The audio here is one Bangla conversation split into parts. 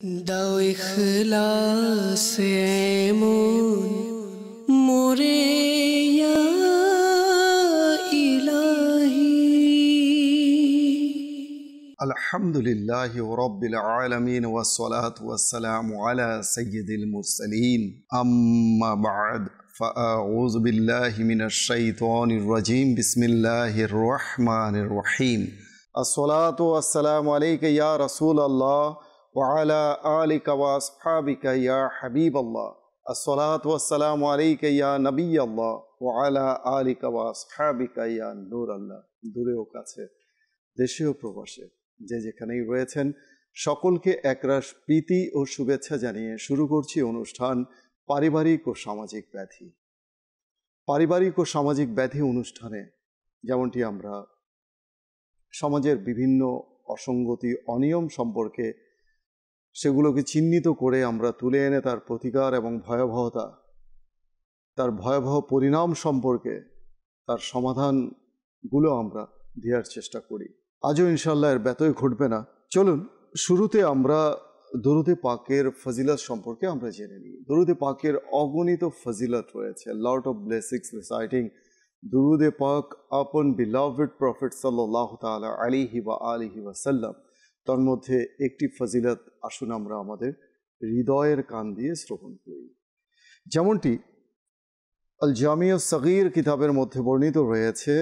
দাও ইখলাস এমন মোরে ইয়া ইলাহি। আলহামদুলিল্লাহি রাব্বিল আলামিন ওয়াসসালাতু ওয়াসসালামু আলা সাইয়্যিদিল মুরসালিন আম্মা বা'দ ফাআউযু বিল্লাহি মিনাশ শাইতানির রাজীম বিসমিল্লাহির রহমানির রহিম। আসসালাতু ওয়াসসালামু আলাইকা ইয়া রাসূলাল্লাহ ওয়া আলা আলিকা ওয়া আসহাবিকা ইয়া হাবিবাল্লাহ। আসসালাতু ওয়াসসালামু আলাইকা ইয়া নবিয়াল্লাহ ওয়া আলা আলিকা ওয়া আসহাবিকা ইয়া নূরাল্লাহ। দূরে ও কাছে, দেশে ও প্রবাসে, যে যেখানেই রয়েছেন সকলকে একরাশ প্রীতি ও শুভেচ্ছা জানিয়ে শুরু করছি অনুষ্ঠান পারিবারিক ও সামাজিক ব্যাধি। পারিবারিক ও সামাজিক ব্যাধি অনুষ্ঠানে যেমনটি আমরা সমাজের বিভিন্ন অসঙ্গতি অনিয়ম সম্পর্কে সেগুলোকে চিহ্নিত করে আমরা তুলে এনে তার প্রতিকার এবং ভয়াবহতা, তার ভয়াবহ পরিণাম সম্পর্কে তার সমাধানগুলো আমরা দেওয়ার চেষ্টা করি। আজও ইনশাল্লাহ এর ব্যতয় ঘটবে না। চলুন শুরুতে আমরা দরুদে পাকের ফজিলত সম্পর্কে আমরা জেনে নিই। দরুদে পাকের অগণিত ফজিলত রয়েছে। লট অফ ব্লেসিংস রিসাইটিং দুরুদে পাক আপন বিলাভড প্রফেট সাল্লাল্লাহু তাআলা আলাইহি ওয়া আলিহি ওয়াসাল্লাম। তার মধ্যে একটি ফজিলত আসুন আমরা আমাদের হৃদয়ের কান দিয়ে শ্রবণ করি। যেমনটি আল জামিউস সগীর কিতাবের মধ্যে বর্ণিত রয়েছে,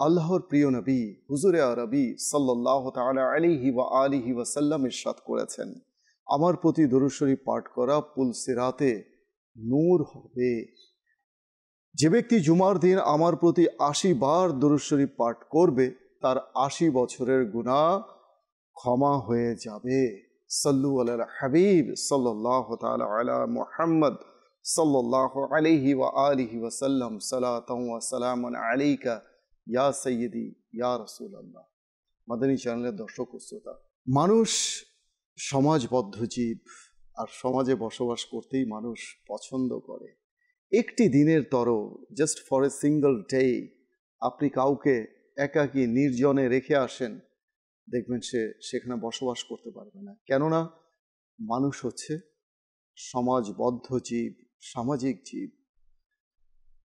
আল্লাহর প্রিয় নবী হুজুরে আরবি সাল্লাল্লাহু তাআলা আলাইহি ওয়া আলিহি ওয়াসাল্লাম ইরশাদ করেছেন, আমার প্রতি দরুদ শরীফ পাঠ করা পুল সিরাতে নূর হবে। যে ব্যক্তি জুমার দিন আমার প্রতি ৮০ বার দরুদ শরীফ পাঠ করবে তার ৮০ বছরের গুনাহ ক্ষমা হয়ে যাবে। সাল্লু আলাল হাবিব সাল্লাল্লাহু তাআলা আলা মুহাম্মদ সাল্লাল্লাহু আলাইহি ওয়া আলিহি ওয়াসাল্লাম সালাতান ওয়া সালামান আলাইকা ইয়া সাইয়্যিদি ইয়া রাসূলুল্লাহ। মাদানী চ্যানেলের দর্শক ও শ্রোতা, মানুষ সমাজবদ্ধ জীব, আর সমাজে বসবাস করতেই মানুষ পছন্দ করে। একটি দিনের তরো, just for a single day, আপনি কাউকে একাকী নির্জনে রেখে আসেন, দেখবেন সে সেখানে বসবাস করতে পারবে না। কেননা মানুষ হচ্ছে সমাজবদ্ধ জীব, সামাজিক জীব।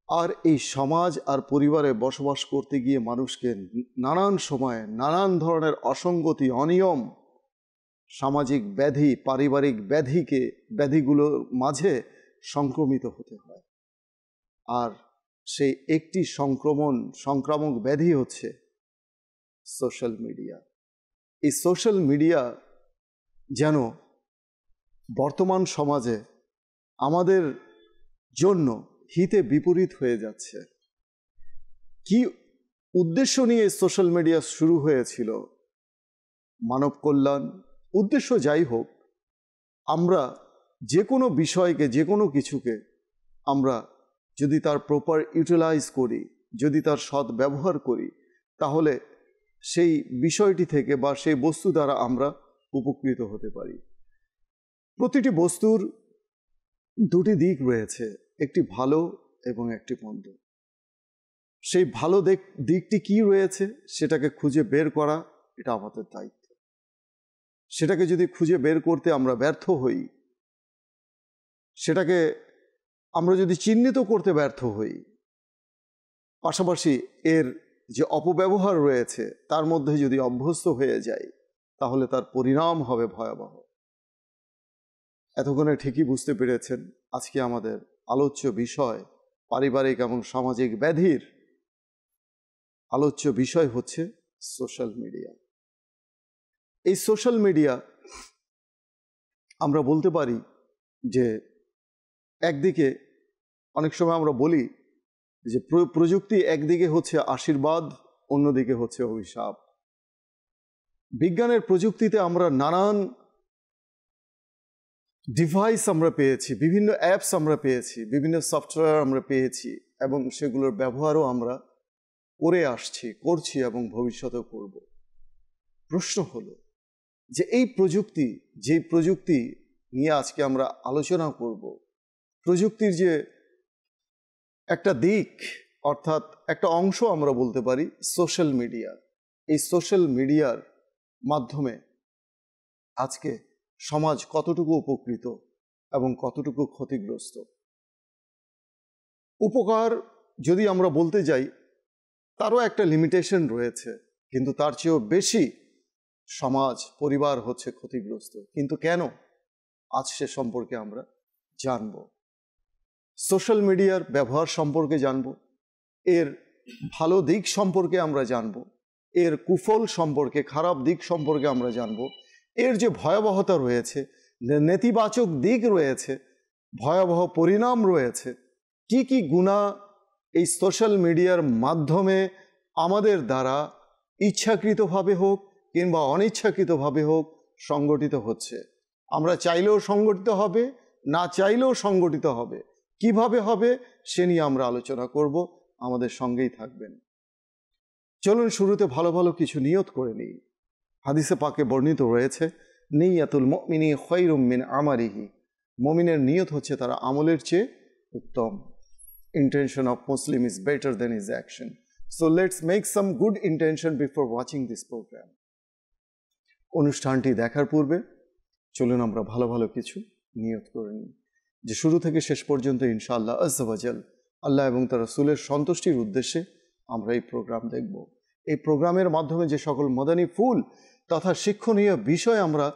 আর এই সমাজ আর পরিবারে বসবাস করতে গিয়ে মানুষকে নানান সময়ে নানান ধরনের অসঙ্গতি, অনিয়ম, সামাজিক ব্যাধি, পারিবারিক ব্যাধিগুলোর মাঝে সংক্রমিত হতে হয়। আর সেই একটি সংক্রামক ব্যাধি হচ্ছে সোশ্যাল মিডিয়া। এই সোশ্যাল মিডিয়া যেন বর্তমান সমাজে আমাদের জন্য হিতে বিপরীত হয়ে যাচ্ছে। কি উদ্দেশ্য নিয়ে সোশ্যাল মিডিয়া শুরু হয়েছিল? মানব কল্যাণ উদ্দেশ্য যাই হোক, আমরা যে কোনো বিষয়কে, যে কোনো কিছুকে আমরা যদি তার প্রপার ইউটিলাইজ করি, যদি তার সৎ ব্যবহার করি, তাহলে সেই বিষয়টি থেকে বা সেই বস্তু দ্বারা আমরা উপকৃত হতে পারি। প্রতিটি বস্তুর দুটি দিক রয়েছে, একটি ভালো এবং একটি মন্দ। সেই ভালো দিকটি কি রয়েছে সেটাকে খুঁজে বের করা, এটা আমাদের দায়িত্ব। সেটাকে যদি খুঁজে বের করতে আমরা ব্যর্থ হই, সেটাকে আমরা যদি চিহ্নিত করতে ব্যর্থ হই, পাশাপাশি এর যে অপব্যবহার রয়েছে তার মধ্যে যদি অভ্যস্ত হয়ে যায়, তাহলে তার পরিণাম হবে ভয়াবহ। এতক্ষণে ঠিকই বুঝতে পেরেছেন, আজকে আমাদের আলোচ্য বিষয় পারিবারিক এবং সামাজিক ব্যাধির আলোচ্য বিষয় হচ্ছে সোশ্যাল মিডিয়া। এই সোশ্যাল মিডিয়া আমরা বলতে পারি যে একদিকে অনেক সময় আমরা বলি যে প্রযুক্তি একদিকে হচ্ছে আশীর্বাদ, অন্যদিকে হচ্ছে অভিশাপ। বিজ্ঞানের প্রযুক্তিতে আমরা নানান ডিভাইস আমরা পেয়েছি, বিভিন্ন অ্যাপস আমরা পেয়েছি, বিভিন্ন সফটওয়্যার আমরা পেয়েছি, এবং সেগুলোর ব্যবহারও আমরা করে আসছি, করছি এবং ভবিষ্যতেও করব। প্রশ্ন হলো যে এই প্রযুক্তি, যে প্রযুক্তি নিয়ে আজকে আমরা আলোচনা করব, প্রযুক্তির যে একটা দিক, অর্থাৎ একটা অংশ আমরা বলতে পারি সোশ্যাল মিডিয়া। এই সোশ্যাল মিডিয়ার মাধ্যমে আজকে সমাজ কতটুকু উপকৃত এবং কতটুকু ক্ষতিগ্রস্ত। উপকার যদি আমরা বলতে যাই তারও একটা লিমিটেশন রয়েছে, কিন্তু তার চেয়েও বেশি সমাজ পরিবার হচ্ছে ক্ষতিগ্রস্ত। কিন্তু কেন? আজ সে সম্পর্কে আমরা জানব। সোশ্যাল মিডিয়ার ব্যবহার সম্পর্কে জানব, এর ভালো দিক সম্পর্কে আমরা জানব, এর কুফল সম্পর্কে, খারাপ দিক সম্পর্কে আমরা জানব, এর যে ভয়াবহতা রয়েছে, নেতিবাচক দিক রয়েছে, ভয়াবহ পরিণাম রয়েছে, কি কি গুনাহ এই সোশ্যাল মিডিয়ার মাধ্যমে আমাদের দ্বারা ইচ্ছাকৃতভাবে হোক কিংবা অনিচ্ছাকৃতভাবে হোক সংগঠিত হচ্ছে। আমরা চাইলেও সংগঠিত হবে, না চাইলেও সংগঠিত হবে। কিভাবে হবে সে নিয়ে আমরা আলোচনা করব। আমাদের সঙ্গেই থাকবেন। চলুন শুরুতে ভালো ভালো কিছু নিয়ত করে নিই। হাদিসে পাকে বর্ণিত রয়েছে, নিয়াতুল মুমিনি খায়রুম মিন আমালিহি। মুমিনের নিয়ত হচ্ছে তার আমলের চেয়ে উত্তম। Intention of Muslim is better than his action. So let's make some good intention before watching this program. অনুষ্ঠানটি দেখার পূর্বে চলুন আমরা ভালো ভালো কিছু নিয়ত করে নিই যে শুরু থেকে শেষ পর্যন্ত ইনশাআল্লাহ আজ্জা ওয়াজাল আল্লাহ এবং তার রাসূলের সন্তুষ্টির উদ্দেশ্যে আমরা এই প্রোগ্রাম দেখব। এই প্রোগ্রামের মাধ্যমে যে সকল মদানী ফুল তথা শিক্ষণীয় বিষয় আমরা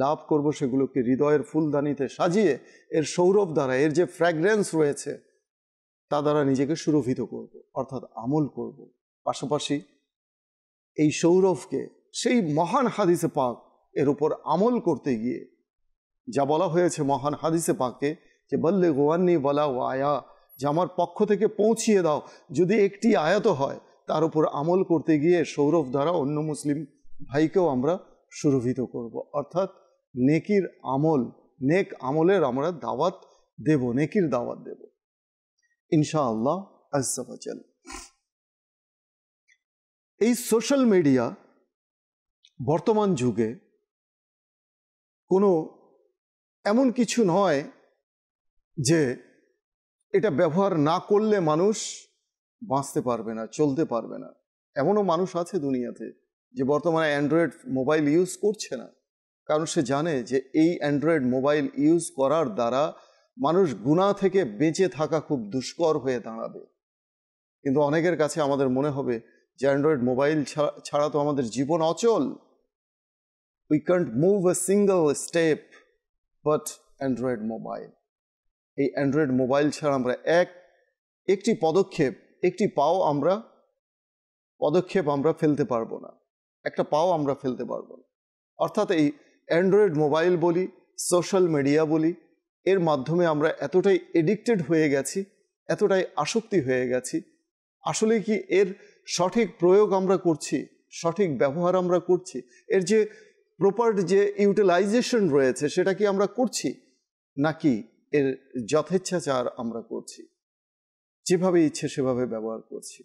লাভ করব, সেগুলোকে হৃদয়ের ফুলদানিতে সাজিয়ে এর সৌরভ দ্বারা, এর যে ফ্র্যাগ্রেন্স রয়েছে তা দ্বারা নিজেকে সুরভিত করব, অর্থাৎ আমল করব। পাশাপাশি এই সৌরভকে সেই মহান হাদিসে পাক এর উপর আমল করতে গিয়ে যা বলা হয়েছে মহান হাদিসে পাকে যে বল্লে গোয়ান্নি বলা ও আয়া, যে আমার পক্ষ থেকে পৌঁছিয়ে দাও যদি একটি আয়াত হয়, তার উপর আমল করতে গিয়ে সৌরভ দ্বারা অন্য মুসলিম ভাইকেও আমরা সুরভিত করব। অর্থাৎ নেকির আমল, নেক আমলের আমরা দাওয়াত দেব, নেকির দাওয়াত দেব ইনশাআল্লাহ আজ্জা ওয়াজাল। এই সোশ্যাল মিডিয়া বর্তমান যুগে কোনো এমন কিছু নয় যে এটা ব্যবহার না করলে মানুষ বাঁচতে পারবে না, চলতে পারবে না। এমনও মানুষ আছে দুনিয়াতে যে বর্তমানে অ্যান্ড্রয়েড মোবাইল ইউজ করছে না, কারণ সে জানে যে এই অ্যান্ড্রয়েড মোবাইল ইউজ করার দ্বারা মানুষ গুনাহ থেকে বেঁচে থাকা খুব দুষ্কর হয়ে দাঁড়াবে। কিন্তু অনেকের কাছে আমাদের মনে হবে যে অ্যান্ড্রয়েড মোবাইল ছাড়া তো আমাদের জীবন অচল। We can't move a single step but Android mobile. এই অ্যান্ড্রয়েড মোবাইল ছাড়া আমরা একটি পদক্ষেপ আমরা ফেলতে পারবো না, একটা পাও আমরা ফেলতে পারবো না। অর্থাৎ এই অ্যান্ড্রয়েড মোবাইল বলি, সোশ্যাল মিডিয়া বলি, এর মাধ্যমে আমরা এতটাই এডিক্টেড হয়ে গেছি, এতটাই আসক্তি হয়ে গেছি, আসলে কি এর সঠিক প্রয়োগ আমরা করছি, সঠিক ব্যবহার আমরা করছি, এর যে প্রপার যে ইউটিলাইজেশন রয়েছে সেটা কি আমরা করছি, নাকি এর যথেচ্ছাচার আমরা করছি, যেভাবে ইচ্ছে সেভাবে ব্যবহার করছি?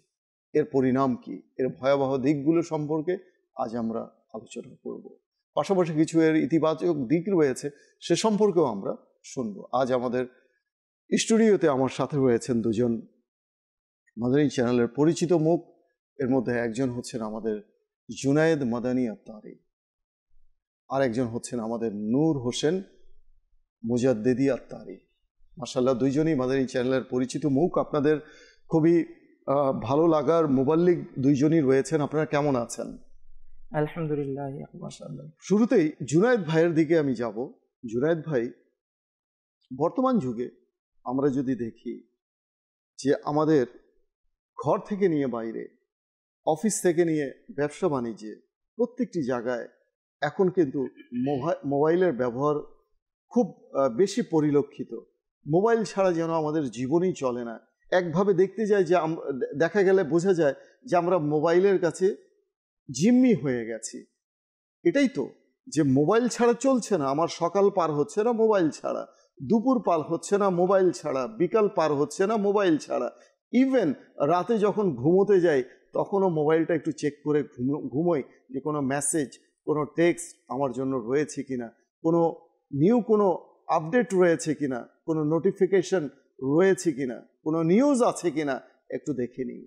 এর পরিণাম কি, এর ভয়াবহ দিকগুলো সম্পর্কে আজ আমরা আলোচনা করব। পাশাপাশি কিছু এর ইতিবাচক দিক রয়েছে সে সম্পর্কেও আমরা শুনবো। আজ আমাদের স্টুডিওতে আমার সাথে রয়েছেন দুজন মাদানী চ্যানেলের পরিচিত মুখ। এর মধ্যে একজন হচ্ছেন আমাদের জুনায়েদ মাদানী আত্তারি, আর একজন হচ্ছেন আমাদের নূর হোসেন মুজাদ্দিদি আত্তারি। মাশাআল্লাহ, দুইজনই মাদানী চ্যানেলের পরিচিত মুখ। আপনাদের খুবই ভালো লাগার মুবাল্লিগ দুইজনই রয়েছেন। আপনারা কেমন আছেন? আলহামদুলিল্লাহ মাশাআল্লাহ। শুরুতেই জুনায়েদ ভাইয়ের দিকে আমি যাব। জুনায়েদ ভাই, বর্তমান যুগে আমরা যদি দেখি যে আমাদের ঘর থেকে নিয়ে বাইরে, অফিস থেকে নিয়ে ব্যবসা বাণিজ্যে, প্রত্যেকটি জায়গায় এখন কিন্তু মোবাইলের ব্যবহার খুব বেশি পরিলক্ষিত। মোবাইল ছাড়া যেন আমাদের জীবনই চলে না। একভাবে দেখতে যাই যে দেখা গেলে বোঝা যায় যে আমরা মোবাইলের কাছে জিম্মি হয়ে গেছি। এটাই তো, যে মোবাইল ছাড়া চলছে না। আমার সকাল পার হচ্ছে না মোবাইল ছাড়া, দুপুর পার হচ্ছে না মোবাইল ছাড়া, বিকাল পার হচ্ছে না মোবাইল ছাড়া। ইভেন রাতে যখন ঘুমোতে যাই তখনও মোবাইলটা একটু চেক করে ঘুমোই যে কোনো মেসেজ, কোনো টেক্সট আমার জন্য রয়েছে কিনা, কোনো আপডেট রয়েছে কিনা, কোনো নোটিফিকেশন রয়েছে কিনা, কোনো নিউজ আছে কিনা একটু দেখে নিই।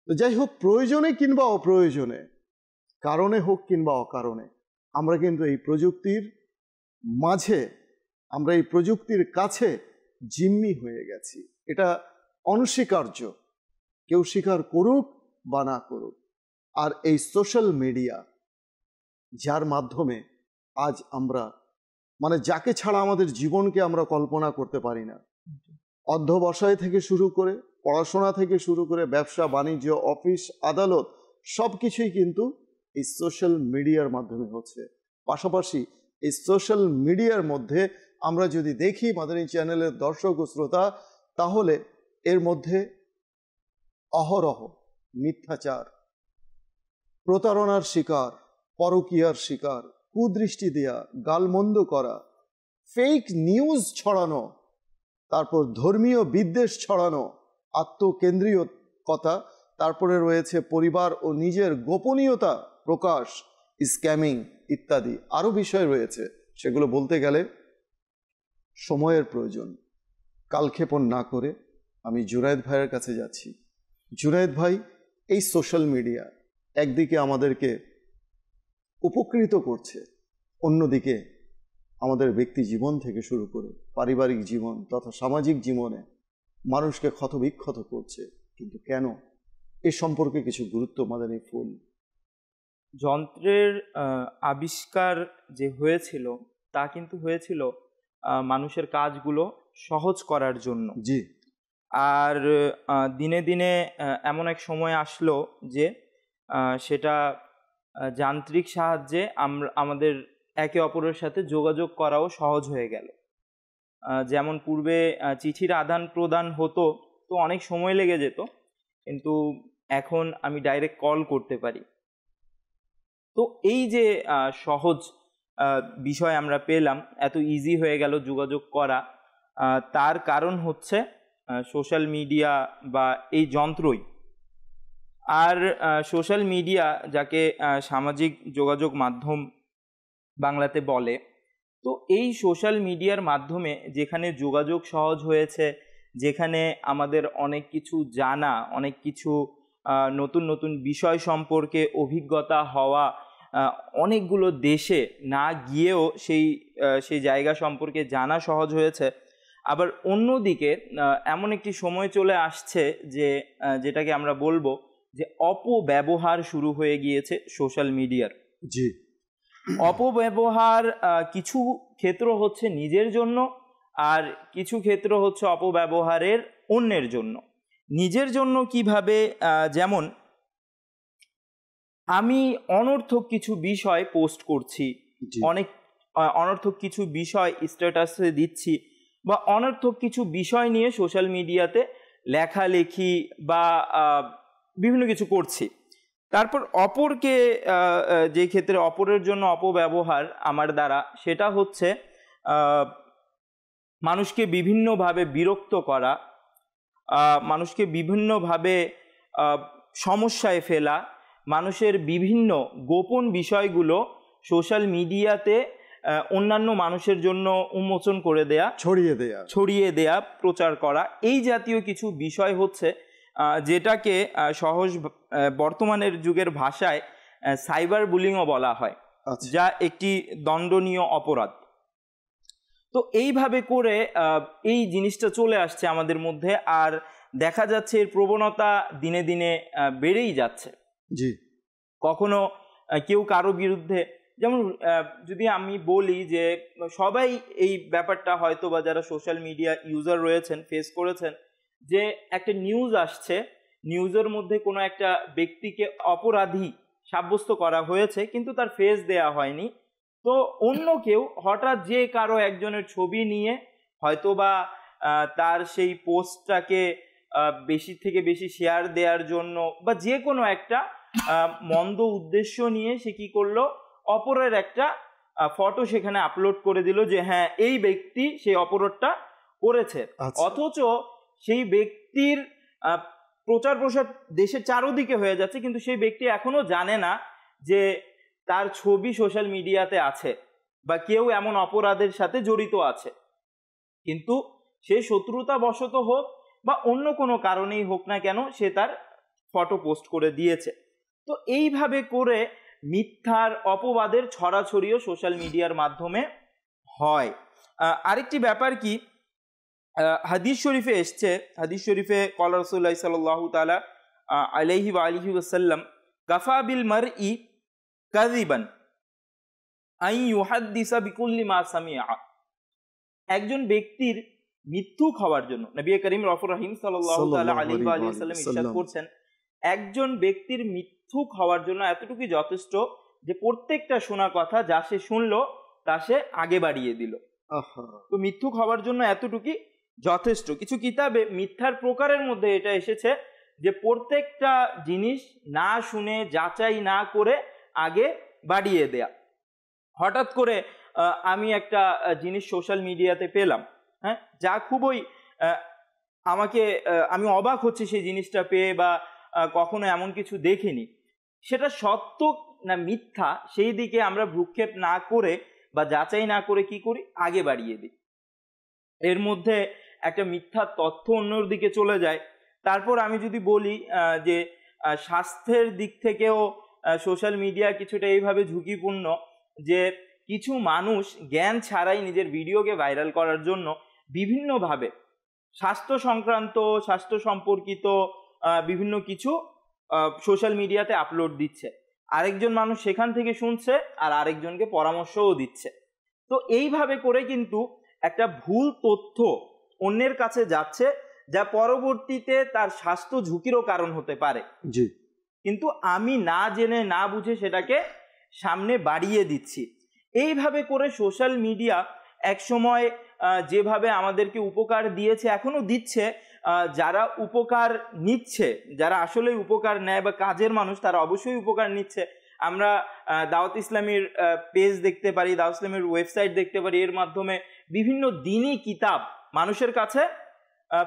তো যাই হোক, প্রয়োজনে কিংবা অপ্রয়োজনে, কারণে হোক কিংবা অকারণে, আমরা কিন্তু এই প্রযুক্তির মাঝে, আমরা এই প্রযুক্তির কাছে জিম্মি হয়ে গেছি। এটা অনস্বীকার্য, কেউ স্বীকার করুক বা না করুক। আর এই সোশ্যাল মিডিয়া, যার মাধ্যমে আজ আমরা যাকে ছাড়া আমাদের জীবনকে আমরা কল্পনা করতে পারি না, অধ্যবসায় থেকে শুরু করে, পড়াশোনা থেকে শুরু করে, ব্যবসা বাণিজ্য, অফিস আদালত, সব কিছুই কিন্তু এই সোশ্যাল মিডিয়ার মাধ্যমে হচ্ছে। পাশাপাশি এই সোশ্যাল মিডিয়ার মধ্যে আমরা যদি দেখি মাদানী চ্যানেলের দর্শক ও শ্রোতা, তাহলে এর মধ্যে অহরহ মিথ্যাচার, প্রতারণার শিকার, পরকীয়ার শিকার, কুদৃষ্টি দেয়া, গালমন্দ করা, ফেক নিউজ ছড়ানো, তারপর ধর্মীয় বিদ্বেষ ছড়ানো, আত্মকেন্দ্রিকতা, তারপরে রয়েছে পরিবার ও নিজের গোপনীয়তা প্রকাশ, স্ক্যামিং ইত্যাদি আরও বিষয় রয়েছে। সেগুলো বলতে গেলে সময়ের প্রয়োজন। কালক্ষেপণ না করে আমি জুনায়েদ ভাইয়ের কাছে যাচ্ছি। জুনায়েদ ভাই, এই সোশ্যাল মিডিয়া একদিকে আমাদেরকে উপকৃত করছে, অন্যদিকে আমাদের ব্যক্তি জীবন থেকে শুরু করে পারিবারিক জীবন তথা সামাজিক জীবনে মানুষকে ক্ষতবিক্ষত করছে। কিন্তু কেন? এ সম্পর্কে কিছু গুরুত্ব মাদানী ফুল। যন্ত্রের আবিষ্কার যে হয়েছিল তা কিন্তু হয়েছিল মানুষের কাজগুলো সহজ করার জন্য। জি। আর দিনে দিনে এমন এক সময় আসলো যে সেটা যান্ত্রিক সাহায্যে আমাদের একে অপরের সাথে যোগাযোগ করাও সহজ হয়ে গেল। যেমন পূর্বে চিঠির আদান প্রদান হতো, তো অনেক সময় লেগে যেত, কিন্তু এখন আমি ডাইরেক্ট কল করতে পারি। তো এই যে সহজ বিষয় আমরা পেলাম, এত ইজি হয়ে গেল যোগাযোগ করা, তার কারণ হচ্ছে সোশ্যাল মিডিয়া বা এই যন্ত্রই। আর সোশ্যাল মিডিয়া, যাকে সামাজিক যোগাযোগ মাধ্যম বাংলাতে বলে, তো এই সোশ্যাল মিডিয়ার মাধ্যমে যেখানে যোগাযোগ সহজ হয়েছে, যেখানে আমাদের অনেক কিছু জানা, অনেক কিছু নতুন নতুন বিষয় সম্পর্কে অভিজ্ঞতা হওয়া, অনেকগুলো দেশে না গিয়েও সেই জায়গা সম্পর্কে জানা সহজ হয়েছে। আবার অন্যদিকে এমন একটি সময় চলে আসছে যেটাকে আমরা বলবো যে অপব্যবহার শুরু হয়ে গিয়েছে সোশ্যাল মিডিয়ার। জি। অপব্যবহার কিছু ক্ষেত্র হচ্ছে নিজের জন্য, আর কিছু ক্ষেত্র হচ্ছে অপব্যবহারের অন্যের জন্য। নিজের জন্য কিভাবে? যেমন আমি অনর্থক কিছু বিষয় পোস্ট করছি, অনেক অনর্থক কিছু বিষয় স্ট্যাটাসে দিচ্ছি, বা অনর্থক কিছু বিষয় নিয়ে সোশ্যাল মিডিয়াতে লেখালেখি বা বিভিন্ন কিছু করছি। তারপর অপরকে, যে ক্ষেত্রে অপরের জন্য অপব্যবহার আমার দ্বারা, সেটা হচ্ছে মানুষকে বিভিন্নভাবে বিরক্ত করা, মানুষকে বিভিন্নভাবে সমস্যায় ফেলা, মানুষের বিভিন্ন গোপন বিষয়গুলো সোশ্যাল মিডিয়াতে অন্যান্য মানুষের জন্য উন্মোচন করে দেয়া, ছড়িয়ে দেয়া, প্রচার করা, এই জাতীয় কিছু বিষয় হচ্ছে যেটাকে সহজ বর্তমানের যুগের ভাষায় সাইবার বুলিংও বলা হয়, যা একটি দণ্ডনীয় অপরাধ। তো এইভাবে করে এই জিনিসটা চলে আসছে আমাদের মধ্যে, আর দেখা যাচ্ছে এর প্রবণতা দিনে দিনে বেড়েই যাচ্ছে। জি। কখনো কেউ কারো বিরুদ্ধে, যেমন যদি আমি বলি যে সবাই এই ব্যাপারটা হয়তো বা যারা সোশ্যাল মিডিয়া ইউজার রয়েছেন ফেস করেছেন, যে একটা নিউজ আসছে, নিউজের মধ্যে কোনো একটা ব্যক্তিকে অপরাধী সাব্যস্ত করা হয়েছে, কিন্তু তার ফেস দেয়া হয়নি। তো অন্য কেউ হঠাৎ যে কারো একজনের ছবি নিয়ে হয়তো বা তার সেই পোস্টটাকে বেশি থেকে বেশি শেয়ার দেওয়ার জন্য, বা যে কোনো একটা মন্দ উদ্দেশ্য নিয়ে সে কি করলো, অপরের একটা ফটো সেখানে আপলোড করে দিল যে হ্যাঁ এই ব্যক্তি সেই অপরাধটা করেছে। অথচ সেই ব্যক্তির প্রচার প্রসার দেশের চারদিকে হয়ে যাচ্ছে, কিন্তু সেই ব্যক্তি এখনো জানে না যে তার ছবি সোশ্যাল মিডিয়াতে আছে বা কেউ এমন অপরাধের সাথে জড়িত আছে। কিন্তু সে শত্রুতা বশত হোক বা অন্য কোনো কারণেই হোক না কেন, সে তার ফটো পোস্ট করে দিয়েছে। তো এইভাবে করে মিথ্যার, অপবাদের ছড়াছড়িও সোশ্যাল মিডিয়ার মাধ্যমে হয়। আরেকটি ব্যাপার কি, হাদিস শরীফে এসছে, হাদিস শরীফে ক্বালা রাসূলুল্লাহ সাল্লাল্লাহু তাআলা আলাইহি ওয়া আলিহি ওয়াসাল্লাম কাফা বিল মারই কাযিবান আন ইউহাদ্দিসা বিকুল্লি মা সামিআ। একজন ব্যক্তির মিথ্যুক হওয়ার জন্য নবী করিম রফুর রহিম সাল্লাল্লাহু তাআলা আলাইহি ওয়া আলিহি ওয়াসাল্লাম ইরশাদ করছেন, একজন ব্যক্তির মিথ্যুক হওয়ার জন্য এতটুকুই যথেষ্ট যে প্রত্যেকটা শোনা কথা যা সে শুনলো তা সে আগে বাড়িয়ে দিল। তো মিথ্যুক হওয়ার জন্য এতটুকুই যথেষ্ট। কিছু কিতাবে মিথ্যার প্রকারের মধ্যে এটা এসেছে যে প্রত্যেকটা জিনিস না শুনে যাচাই না করে আগে বাড়িয়ে দেয়া। হঠাৎ করে আমি একটা জিনিস সোশ্যাল মিডিয়াতে পেলাম, হ্যাঁ, যা খুবই আমি অবাক হচ্ছি সেই জিনিসটা পেয়ে, বা কখনো এমন কিছু দেখিনি। সেটা সত্য না মিথ্যা সেই দিকে আমরা ভ্রুক্ষেপ না করে বা যাচাই না করে কি করি, আগে বাড়িয়ে দিই। এর মধ্যে একটা মিথ্যা তথ্য অন্যর দিকে চলে যায়। তারপর আমি যদি বলি যে স্বাস্থ্যের দিক থেকেও সোশ্যাল মিডিয়া কিছুটা এইভাবে ঝুঁকিপূর্ণ যে কিছু মানুষ জ্ঞান ছাড়াই নিজের ভিডিওকে ভাইরাল করার জন্য বিভিন্নভাবে স্বাস্থ্য সংক্রান্ত, স্বাস্থ্য সম্পর্কিত বিভিন্ন কিছু সোশ্যাল মিডিয়াতে আপলোড দিচ্ছে। আরেকজন মানুষ সেখান থেকে শুনছে আর আরেকজনকে পরামর্শও দিচ্ছে। তো এইভাবে করে কিন্তু একটা ভুল তথ্য অন্যের কাছে যাচ্ছে, যা পরবর্তীতে তার স্বাস্থ্য ঝুঁকিরও কারণ হতে পারে। জি, কিন্তু আমি না জেনে না বুঝে সেটাকে সামনে বাড়িয়ে দিচ্ছি। এইভাবে করে সোশ্যাল মিডিয়া একসময় যেভাবে আমাদেরকে উপকার দিয়েছে, এখনো দিচ্ছে, যারা উপকার নিচ্ছে, যারা আসলেই উপকার নেয় বা কাজের মানুষ, তারা অবশ্যই উপকার নিচ্ছে। আমরা দাওয়াত ইসলামীর পেজ দেখতে পারি, দাওয়াত ইসলামীর ওয়েবসাইট দেখতে পারি, এর মাধ্যমে বিভিন্ন দ্বীনি কিতাব মানুষের কাছে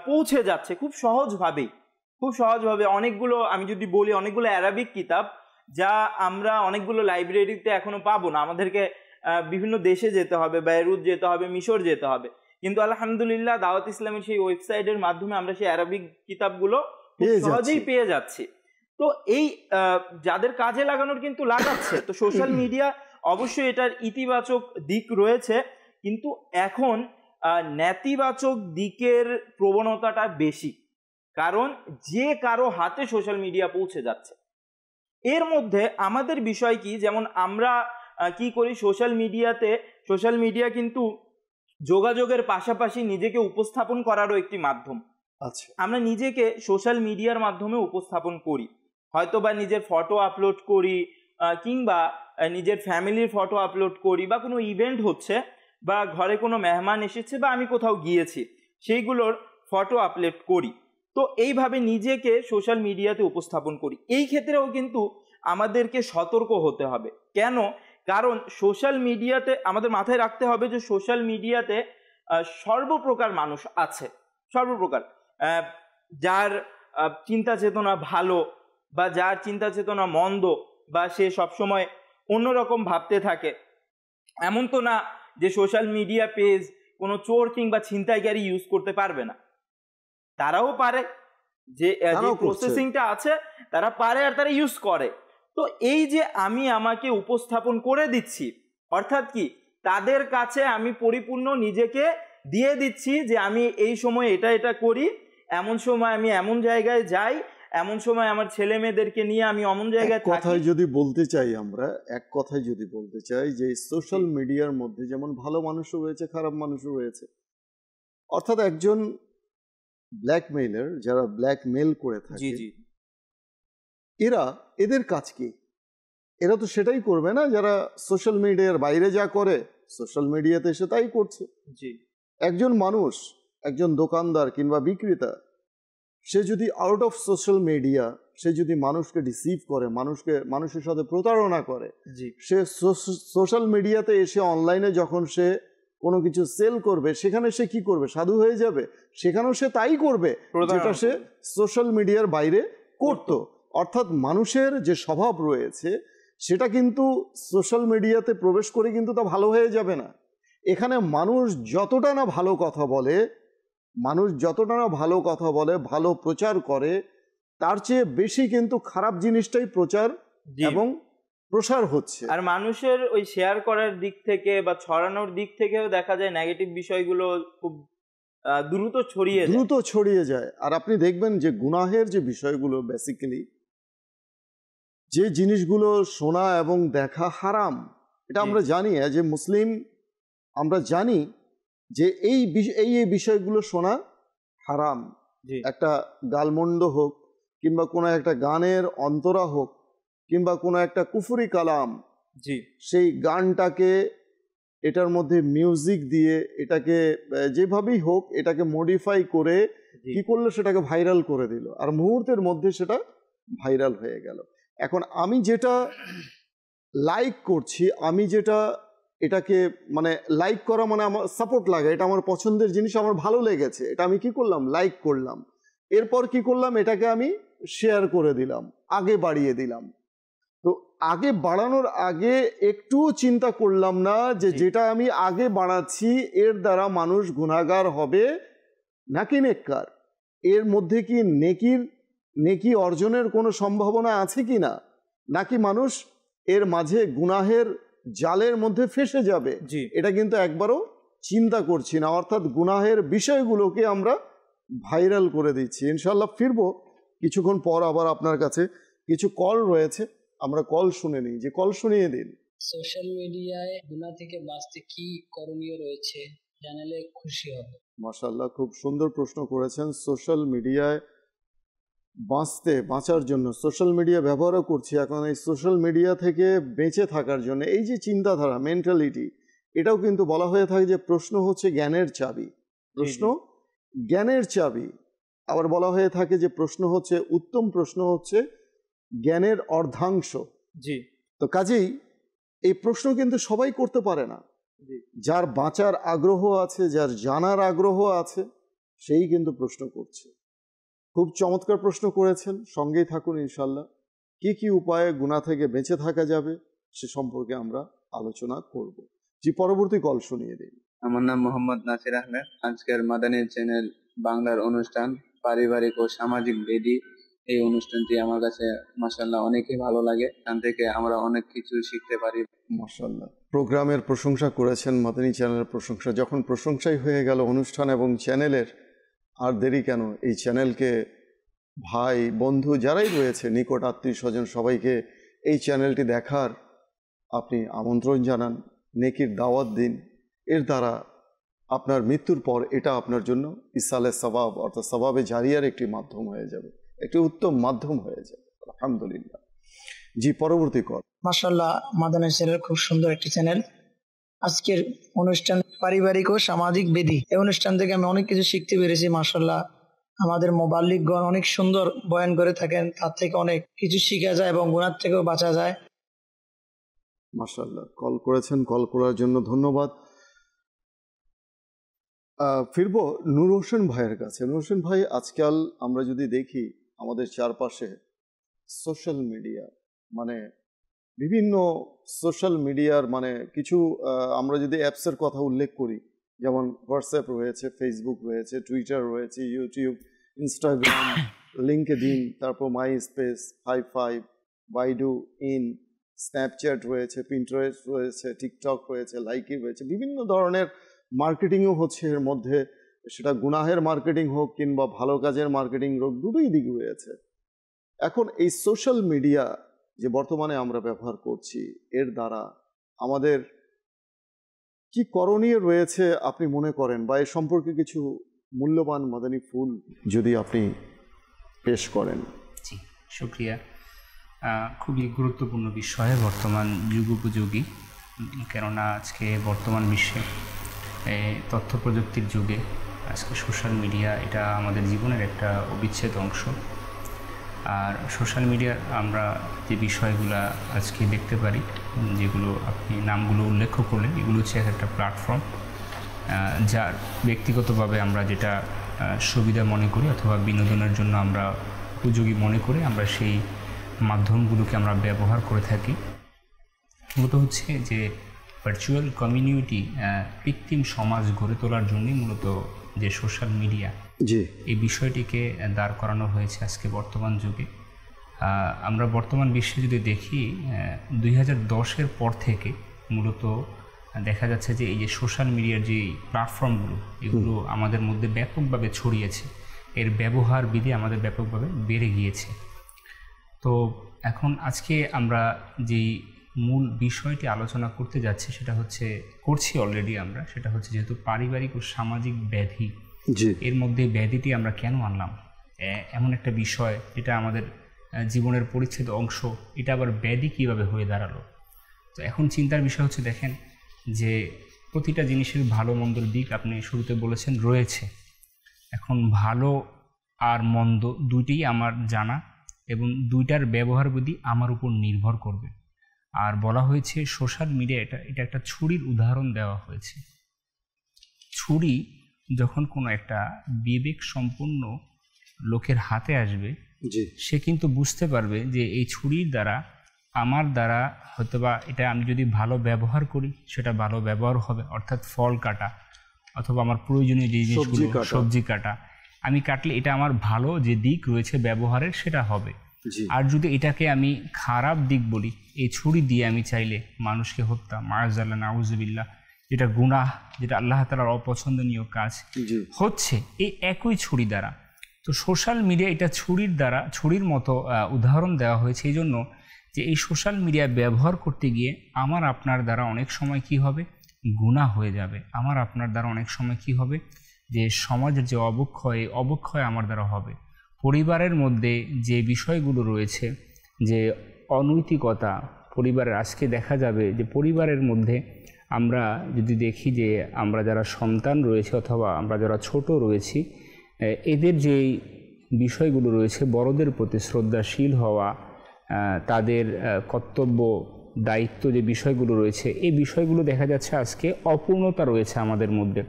পৌঁছে যাচ্ছে খুব সহজভাবেই। অনেকগুলো, আমি যদি বলি, অনেকগুলো অ্যারাবিক কিতাব যা আমরা অনেকগুলো লাইব্রেরিতে এখনো পাবো না, আমাদেরকে বিভিন্ন দেশে যেতে হবে, বেইরুত যেতে হবে, মিশর যেতে হবে। কিন্তু আলহামদুলিল্লাহ দাওয়াত ইসলামের সেই ওয়েবসাইটের মাধ্যমে আমরা সেই অ্যারাবিক কিতাবগুলো সহজেই পেয়ে যাচ্ছি। তো এই যাদের কাজে লাগানোর কিন্তু লাগাচ্ছে। তো সোশ্যাল মিডিয়া অবশ্যই এটার ইতিবাচক দিক রয়েছে, কিন্তু এখন নেতিবাচক দিকের প্রবণতাটা বেশি, কারণ যে কারো হাতে সোশ্যাল মিডিয়া পৌঁছে যাচ্ছে। এর মধ্যে আমাদের বিষয় কি, যেমন আমরা কি করি সোশ্যাল মিডিয়া কিন্তু যোগাযোগের পাশাপাশি নিজেকে উপস্থাপন করারও একটি মাধ্যম। আচ্ছা, আমরা নিজেকে সোশ্যাল মিডিয়ার মাধ্যমে উপস্থাপন করি, হয়তো বা নিজের ফটো আপলোড করি, কিংবা নিজের ফ্যামিলির ফটো আপলোড করি, বা কোনো ইভেন্ট হচ্ছে, বা ঘরে কোনো মেহমান এসেছে, বা আমি কোথাও গিয়েছি, সেইগুলোর ফটো আপলোড করি। তো এইভাবে নিজেকে সোশ্যাল মিডিয়াতে উপস্থাপন করি। এই ক্ষেত্রেও কিন্তু আমাদেরকে সতর্ক হতে হবে। কেন? কারণ সোশ্যাল মিডিয়াতে আমাদের মাথায় রাখতে হবে যে সোশ্যাল মিডিয়াতে সর্বপ্রকার মানুষ আছে, সর্বপ্রকার, যার চিন্তা চেতনা ভালো বা যার চিন্তা চেতনা মন্দ, বা সে সবসময় অন্যরকম ভাবতে থাকে। এমন তো না যে সোশ্যাল মিডিয়া পেজ কোনো চোর কিংবা ছিনতাইকারী ইউজ করতে পারবে না, তারাও পারে, যে প্রসেসিংটা আছে তারা পারে, আর তারা ইউজ করে। তো এই যে আমি আমাকে উপস্থাপন করে দিচ্ছি, অর্থাৎ কি, তাদের কাছে আমি পরিপূর্ণ নিজেকে দিয়ে দিচ্ছি যে আমি এই সময় এটা করি, এমন সময় আমি এমন জায়গায় যাই, এমন সময় আমার ছেলে মেয়েদেরকে নিয়ে আমি অমন জায়গায় থাকি। এক কথায় যদি বলতে চাই যে সোশ্যাল মিডিয়ার মধ্যে যেমন ভালো মানুষও রয়েছে, খারাপ মানুষও রয়েছে। অর্থাৎ একজন ব্ল্যাকমেইলার, যারা ব্ল্যাকমেইল করে থাকে, এদের কাজ কি? এরা তো সেটাই করবে না যারা সোশ্যাল মিডিয়ার বাইরে যা করে সোশ্যাল মিডিয়াতে এসে তাই করছে। একজন মানুষ, একজন দোকানদার কিংবা বিক্রেতা, সে যদি আউট অফ সোশ্যাল মিডিয়া সে যদি মানুষকে ডিসিভ করে, মানুষের সাথে প্রতারণা করে, সে সোশ্যাল মিডিয়াতে এসে অনলাইনে যখন সে কোনো কিছু সেল করবে, সেখানে সে কি করবে? সাধু হয়ে যাবে। সেখানেও সে তাই করবে যেটা সে সোশ্যাল মিডিয়ার বাইরে করত। অর্থাৎ মানুষের যে স্বভাব রয়েছে সেটা কিন্তু সোশ্যাল মিডিয়াতে প্রবেশ করে কিন্তু তা ভালো হয়ে যাবে না। এখানে মানুষ যতটা না ভালো কথা বলে, ভালো প্রচার করে, তার চেয়ে বেশি কিন্তু খারাপ জিনিসটাই প্রচার এবং প্রসার হচ্ছে। আর মানুষের ওই শেয়ার করার দিক থেকে বা ছড়ানোর দিক থেকেও দেখা যায় নেগেটিভ বিষয়গুলো খুব দ্রুত ছড়িয়ে যায়। আর আপনি দেখবেন যে গুনাহের যে বিষয়গুলো, বেসিক্যালি যে জিনিসগুলো শোনা এবং দেখা হারাম, এটা আমরা জানি। যে মুসলিম আমরা জানি যে এই বিষয়গুলো শোনা হারাম। একটা গালমন্ড হোক, কিংবা কোনো একটা গানের অন্তরা হোক, কিংবা কোনো একটা কুফরি কালাম, সেই গানটাকে এটার মধ্যে মিউজিক দিয়ে এটাকে যেভাবেই হোক এটাকে মডিফাই করে কি করলো, সেটাকে ভাইরাল করে দিল, আর মুহূর্তের মধ্যে সেটা ভাইরাল হয়ে গেল। এখন আমি যেটা লাইক করছি, আমি যেটা এটাকে মানে লাইক করা মানে আমার সাপোর্ট লাগা, এটা আমার পছন্দের জিনিস, আমার ভালো লেগেছে, এটা আমি কি করলাম, লাইক করলাম। এরপর কি করলাম, এটাকে আমি শেয়ার করে দিলাম, আগে বাড়িয়ে দিলাম। তো আগে বাড়ানোর আগে একটুও চিন্তা করলাম না যে যেটা আমি আগে বাড়াচ্ছি এর দ্বারা মানুষ গুনাহগার হবে নাকি নেককার, এর মধ্যে কি নেকি অর্জনের কোনো সম্ভাবনা আছে কি না, নাকি মানুষ এর মাঝে গুনাহের জালের মধ্যে ফেসে যাবে, এটা কিন্তু একবারও চিন্তা করছি না। অর্থাৎ গুনাহের বিষয়গুলোকে আমরা ভাইরাল করে দিচ্ছি। ইনশাল্লাহ ফিরবো কিছুক্ষণ পর আবার আপনার কাছে। কিছু কল রয়েছে, আমরা কল শুনে নিই। যে কল শুনিয়ে দিন। সোশ্যাল মিডিয়ায় গুনাহ থেকে বাঁচতে কি করণীয় রয়েছে জানালে খুশি হব। মাশাআল্লাহ, খুব সুন্দর প্রশ্ন করেছেন। সোশ্যাল মিডিয়ায় বাঁচার জন্য সোশ্যাল মিডিয়া ব্যবহারও করছি এখন, এই সোশ্যাল মিডিয়া থেকে বেঁচে থাকার জন্য এই যে চিন্তাধারা, মেন্টালিটি, এটাও কিন্তু বলা হয়ে থাকে যে প্রশ্ন হচ্ছে জ্ঞানের চাবি। প্রশ্ন জ্ঞানের চাবি। আবার বলা হয়ে থাকে যে প্রশ্ন হচ্ছে, উত্তম প্রশ্ন হচ্ছে জ্ঞানের অর্ধাংশ। তো কাজেই এই প্রশ্ন কিন্তু সবাই করতে পারে না। যার বাঁচার আগ্রহ আছে, যার জানার আগ্রহ আছে, সেই কিন্তু প্রশ্ন করছে। খুব চমৎকার প্রশ্ন করেছেন, সঙ্গেই থাকুন ইনশাল্লাহ। কি উপায়ে গুনাহ থেকে বেঁচে থাকা যাবে সে সম্পর্কে আমরা আলোচনা করব। পরবর্তী কল শুনিয়ে দিন। আমার নাম মোহাম্মদ নাসির আহমেদ। আজকের মাদানী চ্যানেল বাংলার অনুষ্ঠান পারিবারিক ও সামাজিক বেদি, এই অনুষ্ঠানটি আমার কাছে মাশাআল্লাহ অনেকই ভালো লাগে। এখান থেকে আমরা অনেক কিছু শিখতে পারি। মাশাআল্লাহ, প্রোগ্রামের প্রশংসা করেছেন, মাদানী চ্যানেলের প্রশংসা। যখন প্রশংসাই হয়ে গেল অনুষ্ঠান এবং চ্যানেলের, আর দেরি কেন, এই চ্যানেলকে ভাই বন্ধু যারাই রয়েছে, নিকট আত্মীয় স্বজন, সবাইকে এই চ্যানেলটি দেখার আপনি আমন্ত্রণ জানান, নেকির দাওয়াত দিন। এর দ্বারা আপনার মৃত্যুর পর এটা আপনার জন্য ইসালে সওয়াব অর্থাৎ সওয়াবে জারিয়ার একটি মাধ্যম হয়ে যাবে, একটি উত্তম মাধ্যম হয়ে যাবে। আলহামদুলিল্লাহ। পরবর্তী কল। মাশাআল্লাহ, মাদানী চ্যানেল খুব সুন্দর একটি চ্যানেল। আজকের অনুষ্ঠান পারিবারিক ও সামাজিক বেদি, এই অনুষ্ঠান থেকে আমি অনেক কিছু শিখতে পেরেছি। মাশাআল্লাহ, আমাদের মুবাল্লিগগণ অনেক সুন্দর বয়ান করে থাকেন, তার থেকে অনেক কিছু শিখা যায় এবং গুনাহ থেকেও বাঁচা যায়। মাশাআল্লাহ, কল করেছেন, কল করার জন্য ধন্যবাদ। ফিরবো নূর হোসেন ভাইয়ের কাছে। নূর হোসেন ভাই, আজকাল আমরা যদি দেখি আমাদের চারপাশে সোশ্যাল মিডিয়া, মানে বিভিন্ন সোশ্যাল মিডিয়ার মানে কিছু আমরা যদি অ্যাপসের কথা উল্লেখ করি, যেমন হোয়াটসঅ্যাপ রয়েছে, ফেসবুক রয়েছে, টুইটার রয়েছে, ইউটিউব, ইনস্টাগ্রাম, লিঙ্কডইন, তারপর মাই স্পেস, হাই5, বাইডু, স্ন্যাপচ্যাট রয়েছে, পিন্টারেস্ট রয়েছে, টিকটক রয়েছে, লাইকি রয়েছে, বিভিন্ন ধরনের মার্কেটিংও হচ্ছে এর মধ্যে। সেটা গুনাহের মার্কেটিং হোক কিংবা ভালো কাজের মার্কেটিং হোক, দুটোই দিক রয়েছে। এখন এই সোশ্যাল মিডিয়া যে বর্তমানে আমরা ব্যবহার করছি, এর দ্বারা আমাদের কি করণীয় রয়েছে আপনি মনে করেন, বা এ সম্পর্কে কিছু মূল্যবান মাদানী ফুল যদি আপনি পেশ করেন। জি, শুকরিয়া। খুবই গুরুত্বপূর্ণ বিষয়, বর্তমান যুগোপযোগী, কেননা আজকে বর্তমান বিশ্বে তথ্য প্রযুক্তির যুগে আজকে সোশ্যাল মিডিয়া এটা আমাদের জীবনের একটা অবিচ্ছেদ অংশ। আর সোশ্যাল মিডিয়ার আমরা যে বিষয়গুলো আজকে দেখতে পারি, যেগুলো আপনি নামগুলো উল্লেখ করলেন, এগুলো হচ্ছে একটা প্ল্যাটফর্ম, যার ব্যক্তিগতভাবে আমরা যেটা সুবিধা মনে করি অথবা বিনোদনের জন্য আমরা উপযোগী মনে করি, আমরা সেই মাধ্যমগুলোকে আমরা ব্যবহার করে থাকি। মূলত হচ্ছে যে ভার্চুয়াল কমিউনিটি, কৃত্রিম সমাজ গড়ে তোলার জন্যই মূলত যে সোশ্যাল মিডিয়া, এই বিষয়টিকে দাঁড় করানো হয়েছে আজকে বর্তমান যুগে। আমরা বর্তমান বিশ্বে যদি দেখি 2010-এর পর থেকে মূলত দেখা যাচ্ছে যে এই যে সোশ্যাল মিডিয়ার যে প্ল্যাটফর্মগুলো এগুলো আমাদের মধ্যে ব্যাপকভাবে ছড়িয়েছে, এর ব্যবহার বিধি আমাদের ব্যাপকভাবে বেড়ে গিয়েছে। তো এখন আজকে আমরা যেই মূল বিষয়টি আলোচনা করতে যাচ্ছি করছি অলরেডি আমরা, সেটা হচ্ছে যেহেতু পারিবারিক ও সামাজিক ব্যাধি, এর মধ্যে ব্যাধিটি আমরা কেন আনলাম, এমন একটা বিষয় যেটা আমাদের জীবনের পরিচ্ছেদ অংশ, এটা আবার ব্যাধি কীভাবে হয়ে দাঁড়ালো। তো এখন চিন্তার বিষয় হচ্ছে, দেখেন যে প্রতিটা জিনিসের ভালো মন্দর দিক আপনি শুরুতে বলেছেন রয়েছে। এখন ভালো আর মন্দ দুইটাই আমার জানা এবং দুইটার ব্যবহার বিধি আমার উপর নির্ভর করবে। আর বলা হয়েছে সোশ্যাল মিডিয়া এটা একটা ছুরির উদাহরণ দেওয়া হয়েছে। ছুরি যখন কোনো একটা বিবেক সম্পন্ন লোকের হাতে আসবে, সে কিন্তু বুঝতে পারবে যে এই ছুরির দ্বারা আমার দ্বারা হয়তোবা এটা আমি যদি ভালো ব্যবহার করি সেটা ভালো ব্যবহার হবে, অর্থাৎ ফল কাটা অথবা আমার প্রয়োজনীয় যে জিনিসগুলো সবজি কাটা আমি কাটলে এটা আমার ভালো যে দিক রয়েছে ব্যবহারের সেটা হবে। আর যদি এটাকে আমি খারাপ দিক বলি, এই ছুরি দিয়ে আমি চাইলে মানুষকে হত্যা, মাআযাল্লাহ নাউযুবিল্লাহ, যেটা গুনাহ, যেটা আল্লাহ তাআলার অপছন্দনীয় কাজ হচ্ছে এই একই ছুরি দ্বারা। তো সোশ্যাল মিডিয়া এটা ছুরির মতো উদাহরণ দেওয়া হয়েছে এই জন্য যে এই সোশ্যাল মিডিয়া ব্যবহার করতে গিয়ে আমার আপনার দ্বারা অনেক সময় কি হবে, গুনাহ হয়ে যাবে। আমার আপনার দ্বারা অনেক সময় কি হবে, যে সমাজের যে অবক্ষয় আমার দ্বারা হবে। পরিবারের মধ্যে যে বিষয়গুলো রয়েছে, যে অনৈতিকতা পরিবারের, আজকে দেখা যাবে যে পরিবারের মধ্যে আমরা যদি দেখি যে আমরা যারা সন্তান রয়েছে অথবা আমরা যারা ছোট রয়েছি, এদের যেই বিষয়গুলো রয়েছে, বড়দের প্রতি শ্রদ্ধাশীল হওয়া, তাদের কর্তব্য দায়িত্ব যে বিষয়গুলো রয়েছে, এই বিষয়গুলো দেখা যাচ্ছে আজকে অপূর্ণতা রয়েছে আমাদের মধ্যে।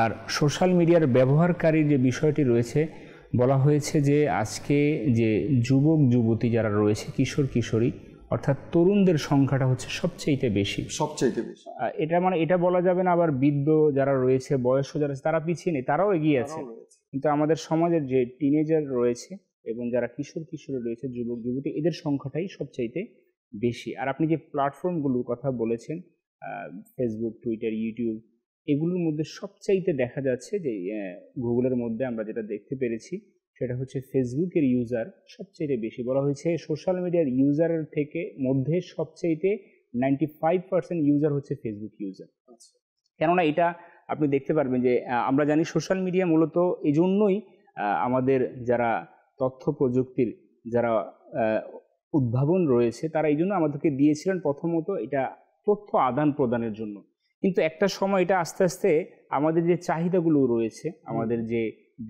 আর সোশ্যাল মিডিয়ার ব্যবহারকারীর যে বিষয়টি রয়েছে, বলা হয়েছে যে আজকে যে যুবক যুবতী যারা রয়েছে, কিশোর কিশোরী অর্থাৎ তরুণদের সংখ্যাটা হচ্ছে সবচেয়ে বেশি। এটা বলা যাবে না আবার বৃদ্ধ যারা রয়েছে, বয়স্ক যারা তারা পিছিয়ে নেই, তারাও এগিয়ে আছে। কিন্তু আমাদের সমাজের যে টিনেজার রয়েছে এবং যারা কিশোর কিশোরী রয়েছে, যুবক যুবতী, এদের সংখ্যাটাই সবচাইতে বেশি। আর আপনি যে প্ল্যাটফর্মগুলোর কথা বলেছেন, ফেসবুক, টুইটার, ইউটিউব, এগুলোর মধ্যে সবচাইতে দেখা যাচ্ছে যে গুগলের মধ্যে আমরা যেটা দেখতে পেরেছি সেটা হচ্ছে ফেসবুকের ইউজার সবচাইতে বেশি। বলা হয়েছে সোশ্যাল মিডিয়ার ইউজারের থেকে মধ্যে সবচাইতে 95% ইউজার হচ্ছে ফেসবুক ইউজার। কেননা এটা আপনি দেখতে পারবেন যে আমরা জানি সোশ্যাল মিডিয়া মূলত এই জন্যই আমাদের যারা তথ্য প্রযুক্তির যারা উদ্ভাবন রয়েছে তারা এই জন্য আমাদেরকে দিয়েছিলেন, প্রথমত এটা তথ্য আদান প্রদানের জন্য। কিন্তু একটা সময় এটা আস্তে আস্তে আমাদের যে চাহিদাগুলো রয়েছে, আমাদের যে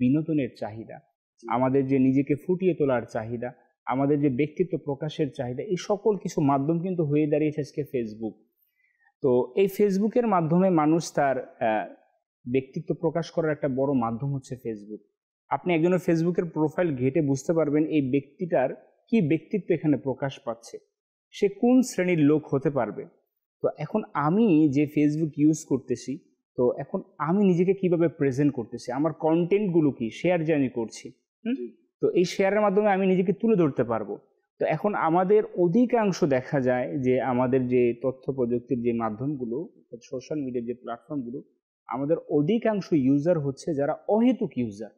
বিনোদনের চাহিদা, আমাদের যে নিজেকে ফুটিয়ে তোলার চাহিদা, আমাদের যে ব্যক্তিত্ব প্রকাশের চাহিদা, এই সকল কিছু মাধ্যম কিন্তু হয়ে দাঁড়িয়েছে আজকে ফেসবুক। তো এই ফেসবুকের মাধ্যমে মানুষ তার ব্যক্তিত্ব প্রকাশ করার একটা বড় মাধ্যম হচ্ছে ফেসবুক। আপনি একজনের ফেসবুকের প্রোফাইল ঘেঁটে বুঝতে পারবেন এই ব্যক্তিটার কি ব্যক্তিত্ব এখানে প্রকাশ পাচ্ছে, সে কোন শ্রেণীর লোক হতে পারবে। তো এখন আমি যে ফেসবুক ইউজ করতেছি, তো এখন আমি নিজেকে কিভাবে প্রেজেন্ট করতেছি, আমার কন্টেন্টগুলো কি শেয়ার যে আমি করছি, তো এই শেয়ারের মাধ্যমে আমি নিজেকে তুলে ধরতে পারবো। তো এখন আমাদের অধিকাংশ দেখা যায় যে আমাদের যে তথ্য প্রযুক্তির যে মাধ্যমগুলো, সোশ্যাল মিডিয়ার যে প্ল্যাটফর্মগুলো, আমাদের অধিকাংশ ইউজার হচ্ছে যারা অহেতুক ইউজার,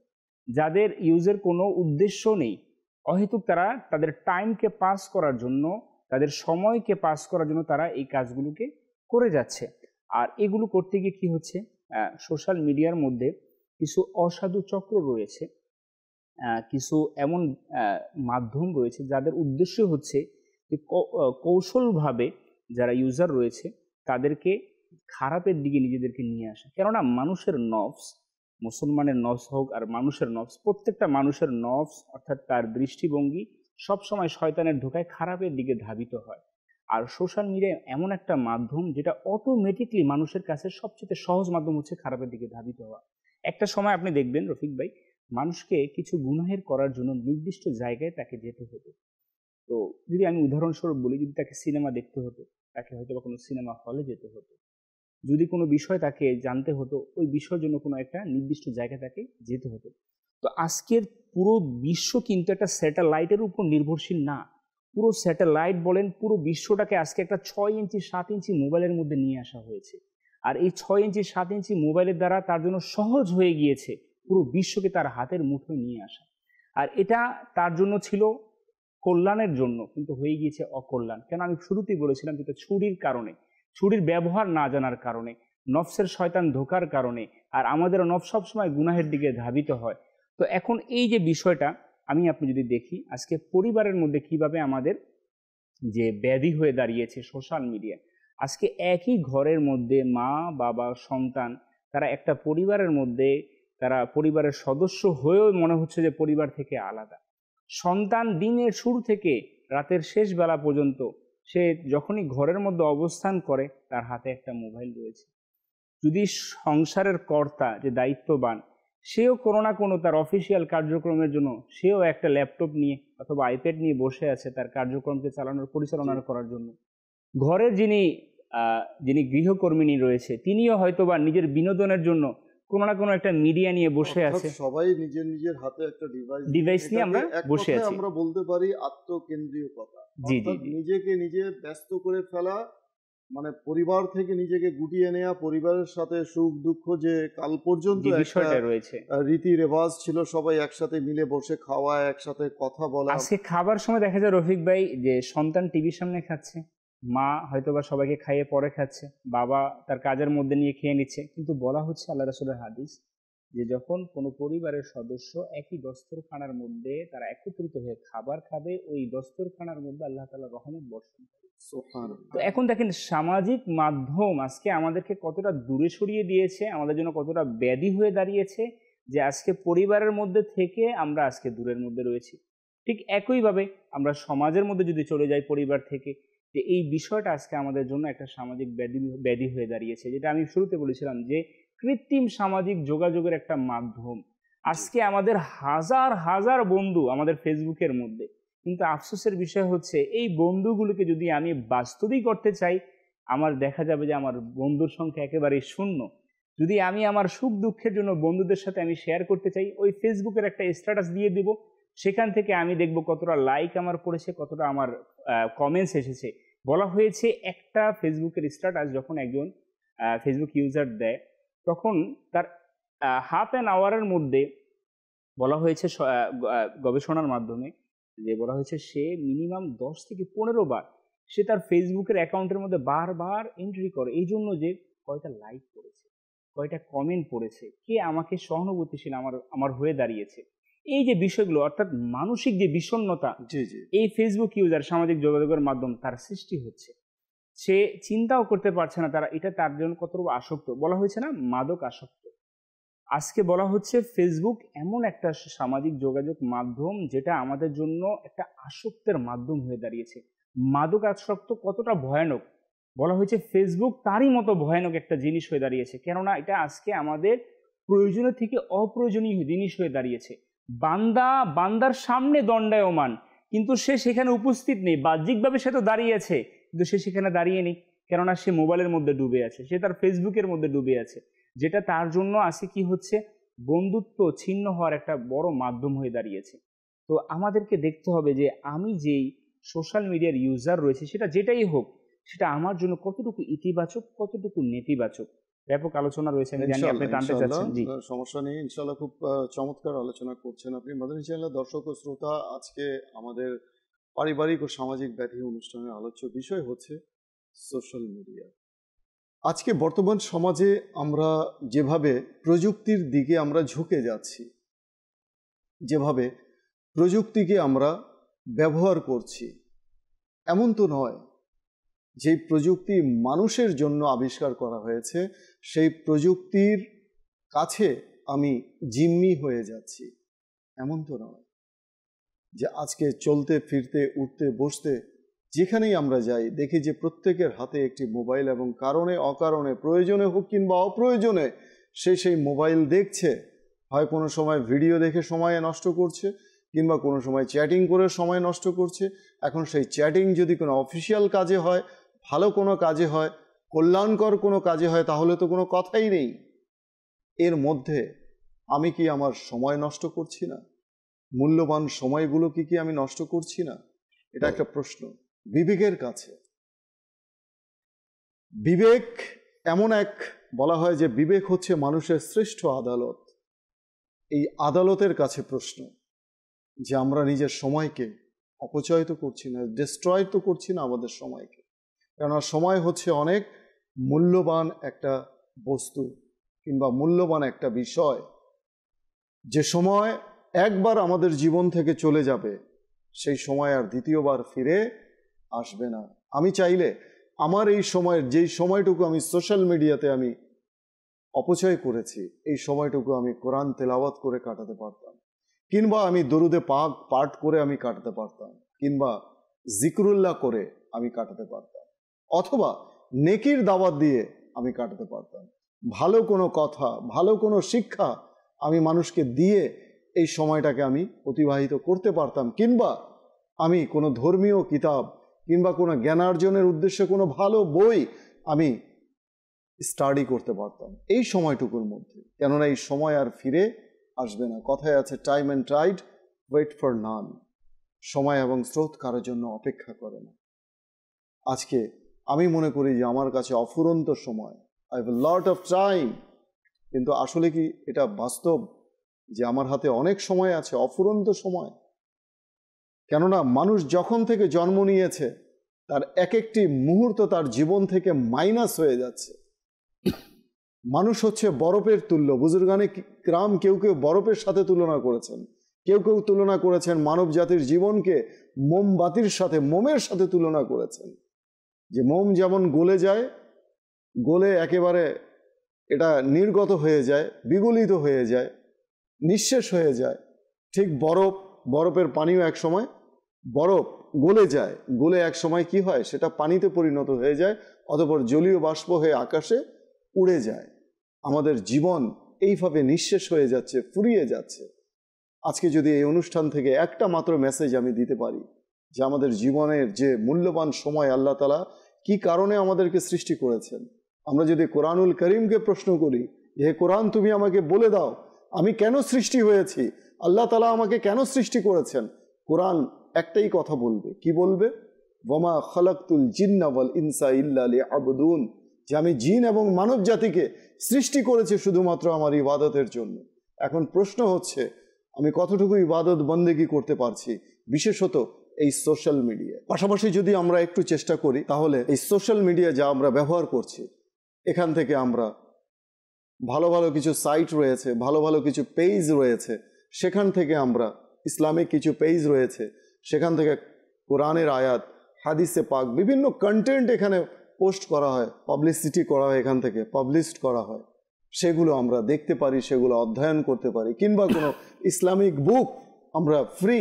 যাদের ইউজের কোনো উদ্দেশ্য নেই, অহেতুক তারা তাদের টাইমকে পাস করার জন্য, তাদের সময়কে পাস করার জন্য তারা এই কাজগুলোকে করে যাচ্ছে। আর এগুলো করতে গিয়ে কি হচ্ছে, সোশ্যাল মিডিয়ার মধ্যে কিছু অসাধু চক্র রয়েছে, কিছু এমন মাধ্যম রয়েছে যাদের উদ্দেশ্য হচ্ছে যে কৌশলভাবে যারা ইউজার রয়েছে তাদেরকে খারাপের দিকে নিজেদেরকে নিয়ে আসা। কেননা মানুষের নফস, মুসলমানের নফস হোক আর মানুষের নফস, প্রত্যেকটা মানুষের নফস অর্থাৎ তার দৃষ্টিভঙ্গি সবসময় শয়তানের ধোঁকায় খারাপের দিকে ধাবিত হয়। আর সোশ্যাল মিডিয়া এমন একটা মাধ্যম যেটা অটোমেটিকলি মানুষের কাছে সবচেয়ে সহজ মাধ্যম হচ্ছে খারাপের দিকে ধাবিত হওয়া। একটা সময় আপনি দেখবেন রফিক ভাই, মানুষকে কিছু গুনাহের করার জন্য নির্দিষ্ট জায়গায় তাকে যেতে হতো। তো যদি আমি উদাহরণস্বরূপ বলি, যদি তাকে সিনেমা দেখতে হতো, তাকে হয়তো বা কোনো সিনেমা হলে যেতে হতো। যদি কোনো বিষয় তাকে জানতে হতো, ওই বিষয়ের জন্য কোনো একটা নির্দিষ্ট জায়গায় তাকে যেতে হতো। তো আজকের পুরো বিশ্ব কিন্তু একটা স্যাটেলাইটের উপর নির্ভরশীল না। পুরো স্যাটেলাইট বলেন, পুরো বিশ্বটাকে আজকে একটা 6 ইঞ্চি 7 ইঞ্চি মোবাইলের মধ্যে নিয়ে আসা হয়েছে। আর এই 6 ইঞ্চি 7 ইঞ্চি মোবাইলের দ্বারা তার জন্য সহজ হয়ে গিয়েছে পুরো বিশ্বকে তার হাতের মুঠোয় নিয়ে আসা। আর এটা তার জন্য ছিল কল্যাণের জন্য, কিন্তু হয়ে গিয়েছে অকল্যাণ। কেন আমি শুরুতেই বলেছিলাম, কিন্তু ছুরির কারণে, ছুরির ব্যবহার না জানার কারণে, নফসের শয়তান ধোকার কারণে, আর আমাদের নফস সবসময় গুনাহের দিকে ধাবিত হয়। তো এখন এই যে বিষয়টা আমি আপনি যদি দেখি আজকে পরিবারের মধ্যে কিভাবে আমাদের যে ব্যাধি হয়ে দাঁড়িয়েছে সোশ্যাল মিডিয়া। আজকে একই ঘরের মধ্যে মা বাবা সন্তান, তারা একটা পরিবারের মধ্যে, তারা পরিবারের সদস্য হয়েও মনে হচ্ছে যে পরিবার থেকে আলাদা। সন্তান দিনের শুরু থেকে রাতের শেষ বেলা পর্যন্ত সে যখনই ঘরের মধ্যে অবস্থান করে তার হাতে একটা মোবাইল রয়েছে। যদি সংসারের কর্তা যে দায়িত্ববান, সেও কোনো না কোনো তার অফিসিয়াল কার্যক্রমের জন্য সেও একটা ল্যাপটপ নিয়ে অথবা আইপ্যাড নিয়ে বসে আছে তার কার্যক্রমকে পরিচালনা করার জন্য। ঘরের যিনি গৃহকর্মিনী রয়েছে তিনিও হয়তোবা নিজের বিনোদনের জন্য কোনো না কোনো একটা মিডিয়া নিয়ে বসে আছে। সবাই নিজের নিজের হাতে একটা ডিভাইস নিয়ে আমরা বসে আছি। আমরা বলতে পারি আত্মকেন্দ্রিকতা। জি জি, নিজেকে নিজে ব্যস্ত করে ফেলা, মানে পরিবার থেকে নিজেকে গুটিয়ে নেওয়া, পরিবারের সাথে সুখ দুঃখ যে কাল পর্যন্ত বিষয়টা রয়েছে, রীতি রেওয়াজ ছিল সবাই একসাথে মিলে বসে খাওয়া, একসাথে কথা বলা। আজকে খাবার সময় দেখা যায় রফিক ভাই যে সন্তান টিভির সামনে খাচ্ছে, মা হয়তোবা সবাইকে খাইয়ে পরে খাচ্ছে, বাবা তার কাজের মধ্যে নিয়ে খেয়ে নিচ্ছে। কিন্তু বলা হচ্ছে আল্লাহ রাসূলের হাদিস যে যখন কোনো পরিবারের সদস্য একই দস্তরখানার মধ্যে তারা একত্রিত হয়ে খাবার খাবে, ওই দস্তরখানার মধ্যে আল্লাহ তাআলা রহমত বর্ষণ করে। তো এখন দেখেন সামাজিক মাধ্যম আজকে আমাদেরকে কতটা দূরে সরিয়ে দিয়েছে, আমাদের জন্য কতটা ব্যাধি হয়ে দাঁড়িয়েছে যে আজকে পরিবারের মধ্যে থেকে আমরা আজকে দূরের মধ্যে রয়েছি। ঠিক একইভাবে আমরা সমাজের মধ্যে যদি চলে যাই পরিবার থেকে, যে এই বিষয়টা আজকে আমাদের জন্য একটা সামাজিক ব্যাধি হয়ে দাঁড়িয়েছে, যেটা আমি শুরুতে বলেছিলাম যে কৃত্রিম সামাজিক যোগাযোগের একটা মাধ্যম। আজকে আমাদের হাজার হাজার বন্ধু আমাদের ফেসবুকের মধ্যে, কিন্তু আফসোসের বিষয় হচ্ছে এই বন্ধুগুলোকে যদি আমি বাস্তবিক করতে চাই, আমার দেখা যাবে যে আমার বন্ধুর সংখ্যা একেবারেই শূন্য। যদি আমি আমার সুখ দুঃখের জন্য বন্ধুদের সাথে আমি শেয়ার করতে চাই, ওই ফেসবুকের একটা স্ট্যাটাস দিয়ে দেব, সেখান থেকে আমি দেখব কতটা লাইক আমার পড়েছে, কতটা আমার কমেন্টস এসেছে। বলা হয়েছে একটা ফেসবুকের স্ট্যাটাস যখন একজন ফেসবুক ইউজার দেয়, তখন তার হাফ অ্যান আওয়ারের মধ্যে বলা হয়েছে গবেষণার মাধ্যমে যে বলা হয়েছে সে মিনিমাম 10 থেকে 15 বার সে তার ফেসবুকের অ্যাকাউন্টের মধ্যে বারবার এন্ট্রি করে, এই জন্য যে কয়টা লাইক করেছে, কয়টা কমেন্ট পড়েছে, কে আমাকে সহানুভূতিশীল আমার হয়ে দাঁড়িয়েছে। এই যে বিষয়গুলো, অর্থাৎ মানসিক যে বিষণ্ণতা এই ফেসবুক ইউজার সামাজিক যোগাযোগের মাধ্যম তার সৃষ্টি হচ্ছে, সে চিন্তাও করতে পারছে না তারা এটা তার জন্য কতটুকু আসক্ত। বলা হয়েছে না মাদক আসক্ত, আজকে বলা হচ্ছে ফেসবুক এমন একটা সামাজিক যোগাযোগ মাধ্যম যেটা আমাদের জন্য একটা আসক্তের মাধ্যম হয়ে দাঁড়িয়েছে। মাদক আসক্ত কতটা ভয়ানক, বলা হয়েছে ফেসবুক তারই মতো ভয়ানক একটা জিনিস হয়ে দাঁড়িয়েছে। কেননা এটা আজকে আমাদের প্রয়োজনীয় থেকে অপ্রয়োজনীয় জিনিস হয়ে দাঁড়িয়েছে। বান্দার সামনে দণ্ডায়মান, কিন্তু সে সেখানে উপস্থিত নেই। বাহ্যিকভাবে সে তো দাঁড়িয়ে আছে, কিন্তু সে সেখানে দাঁড়িয়ে নেই, কেননা সে মোবাইলের মধ্যে ডুবে আছে, সে তার ফেসবুকের মধ্যে ডুবে আছে, যেটা তার জন্য আজকে কি হচ্ছে বন্ধুত্ব ছিন্ন হওয়ার একটা বড় মাধ্যম হয়ে দাঁড়িয়েছে। তো আমাদেরকে দেখতে হবে যে আমি যেই সোশ্যাল মিডিয়ার ইউজার রয়েছে, সেটা যেটাই হোক, সেটা আমার জন্য কতটুকু ইতিবাচক, কতটুকু নেতিবাচক। ব্যাপক আলোচনা রয়েছে, আমি জানি আপনি টানতে চাচ্ছেন। জি, সমস্যা নেই, ইনশাআল্লাহ খুব চমৎকার আলোচনা করছেন আপনি। মাদানী চ্যানেলের দর্শক ও শ্রোতা, আজকে আমাদের পারিবারিক ও সামাজিক ব্যাধি অনুষ্ঠানের আলোচ্য বিষয় হচ্ছে সোশ্যাল মিডিয়া। আজকে বর্তমান সমাজে আমরা যেভাবে প্রযুক্তির দিকে আমরা ঝুঁকে যাচ্ছি, যেভাবে প্রযুক্তিকে আমরা ব্যবহার করছি, এমন তো নয় যেই প্রযুক্তি মানুষের জন্য আবিষ্কার করা হয়েছে সেই প্রযুক্তির কাছে আমি জিম্মি হয়ে যাচ্ছি, এমন তো নয়। যে আজকে চলতে ফিরতে উঠতে বসতে যেখানেই আমরা যাই দেখি যে প্রত্যেকের হাতে একটি মোবাইল, এবং কারণে অকারণে, প্রয়োজনে হোক কিংবা অপ্রয়োজনে, সেই মোবাইল দেখছে। হয় কোনো সময় ভিডিও দেখে সময় নষ্ট করছে, কিংবা কোনো সময় চ্যাটিং করে সময় নষ্ট করছে। এখন সেই চ্যাটিং যদি কোনো অফিসিয়াল কাজে হয়, ভালো কোনো কাজে হয়, কল্যাণকর কোনো কাজে হয়, তাহলে তো কোনো কথাই নেই। এর মধ্যে আমি কি আমার সময় নষ্ট করছি না? মূল্যবান সময়গুলো কি আমি নষ্ট করছি না? এটা একটা প্রশ্ন বিবেকের কাছে। বিবেক এমন এক, বলা হয় যে বিবেক হচ্ছে মানুষের শ্রেষ্ঠ আদালত। এই আদালতের কাছে প্রশ্ন যে আমরা নিজের সময়কে অপচয় তো করছি না, ডিস্ট্রয় তো করছি না আমাদের সময়কে। কেননা সময় হচ্ছে অনেক মূল্যবান একটা বস্তু কিংবা মূল্যবান একটা বিষয়, যে সময় একবার আমাদের জীবন থেকে চলে যাবে সেই সময় আর দ্বিতীয়বার ফিরে আসবে না। আমি চাইলে আমার এই সময়ের যেই সময়টুকু আমি সোশ্যাল মিডিয়াতে আমি অপচয় করেছি, এই সময়টুকু আমি কোরআন তেলাওয়াত করে কাটাতে পারতাম, কিংবা আমি দরুদে পাক পাঠ করে আমি কাটাতে পারতাম, কিংবা জিকরুল্লাহ করে আমি কাটাতে পারতাম, অথবা নেকির দাওয়াত দিয়ে আমি কাটাতে পারতাম। ভালো কোনো কথা, ভালো কোনো শিক্ষা আমি মানুষকে দিয়ে এই সময়টাকে আমি অতিবাহিত করতে পারতাম, কিংবা আমি কোনো ধর্মীয় কিতাব কিংবা কোনো জ্ঞানার্জনের উদ্দেশ্যে কোনো ভালো বই আমি স্টাডি করতে পারতাম এই সময়টুকুর মধ্যে। কেননা এই সময় আর ফিরে আসবে না। কথায় আছে time and tide wait for none. সময় এবং স্রোত কারোর জন্য অপেক্ষা করে না। আজকে আমি মনে করি যে আমার কাছে অফুরন্ত সময়, I have a lot of time, কিন্তু আসলে কি এটা বাস্তব যে আমার হাতে অনেক সময় আছে, অফুরন্ত সময়? কেননা মানুষ যখন থেকে জন্ম নিয়েছে তার এক একটি মুহূর্ত তার জীবন থেকে মাইনাস হয়ে যাচ্ছে। মানুষ হচ্ছে বরফের তুল্য। বুজুর্গানে কিরাম কেউ কেউ বরফের সাথে তুলনা করেছেন, কেউ কেউ তুলনা করেছেন মানব জাতির জীবনকে মোমবাতির সাথে, মোমের সাথে তুলনা করেছেন। যে মোম যেমন গলে যায়, গলে একেবারে এটা নির্গত হয়ে যায়, বিগলিত হয়ে যায়, নিঃশেষ হয়ে যায়, ঠিক বরফের পানিও এক সময় বরফ গলে যায়, গলে এক সময় কি হয় সেটা পানিতে পরিণত হয়ে যায়, অতঃপর জলীয় বাষ্প হয়ে আকাশে উড়ে যায়। আমাদের জীবন এইভাবে নিঃশেষ হয়ে যাচ্ছে, ফুরিয়ে যাচ্ছে। আজকে যদি এই অনুষ্ঠান থেকে একটা মাত্র মেসেজ আমি দিতে পারি যে আমাদের জীবনের যে মূল্যবান সময় আল্লাহ তাআলা কি কারণে আমাদেরকে সৃষ্টি করেছেন, আমরা যদি কোরআনুল করিমকে প্রশ্ন করি, হে কোরআন তুমি আমাকে বলে দাও আমি কেন সৃষ্টি হয়েছি, আল্লাহ তাআলা আমাকে কেন সৃষ্টি করেছেন, কোরআন একটাই কথা বলবে। কি বলবে? ওয়ামা খালাকতুল জিন্না ওয়াল ইনসা ইল্লা লিয়াবুদুন, যে আমি জিন এবং মানব জাতিকে সৃষ্টি করেছি শুধুমাত্র আমার ইবাদতের জন্য। এখন প্রশ্ন হচ্ছে আমি কতটুকু ইবাদত বন্দেগী করতে পারছি, বিশেষত এই সোশ্যাল মিডিয়া। পাশাপাশি যদি আমরা একটু চেষ্টা করি তাহলে এই সোশ্যাল মিডিয়া যা আমরা ব্যবহার করছি, এখান থেকে আমরা ভালো ভালো কিছু সাইট রয়েছে, ভালো ভালো কিছু পেজ রয়েছে, সেখান থেকে আমরা ইসলামিক কিছু পেজ রয়েছে, সেখান থেকে কোরআনের আয়াত, হাদিসে পাক, বিভিন্ন কন্টেন্ট এখানে পোস্ট করা হয়, পাবলিসিটি করা হয়, এখান থেকে পাবলিশড করা হয়, সেগুলো আমরা দেখতে পারি, সেগুলো অধ্যয়ন করতে পারি। কিংবা কোনো ইসলামিক বুক আমরা ফ্রি,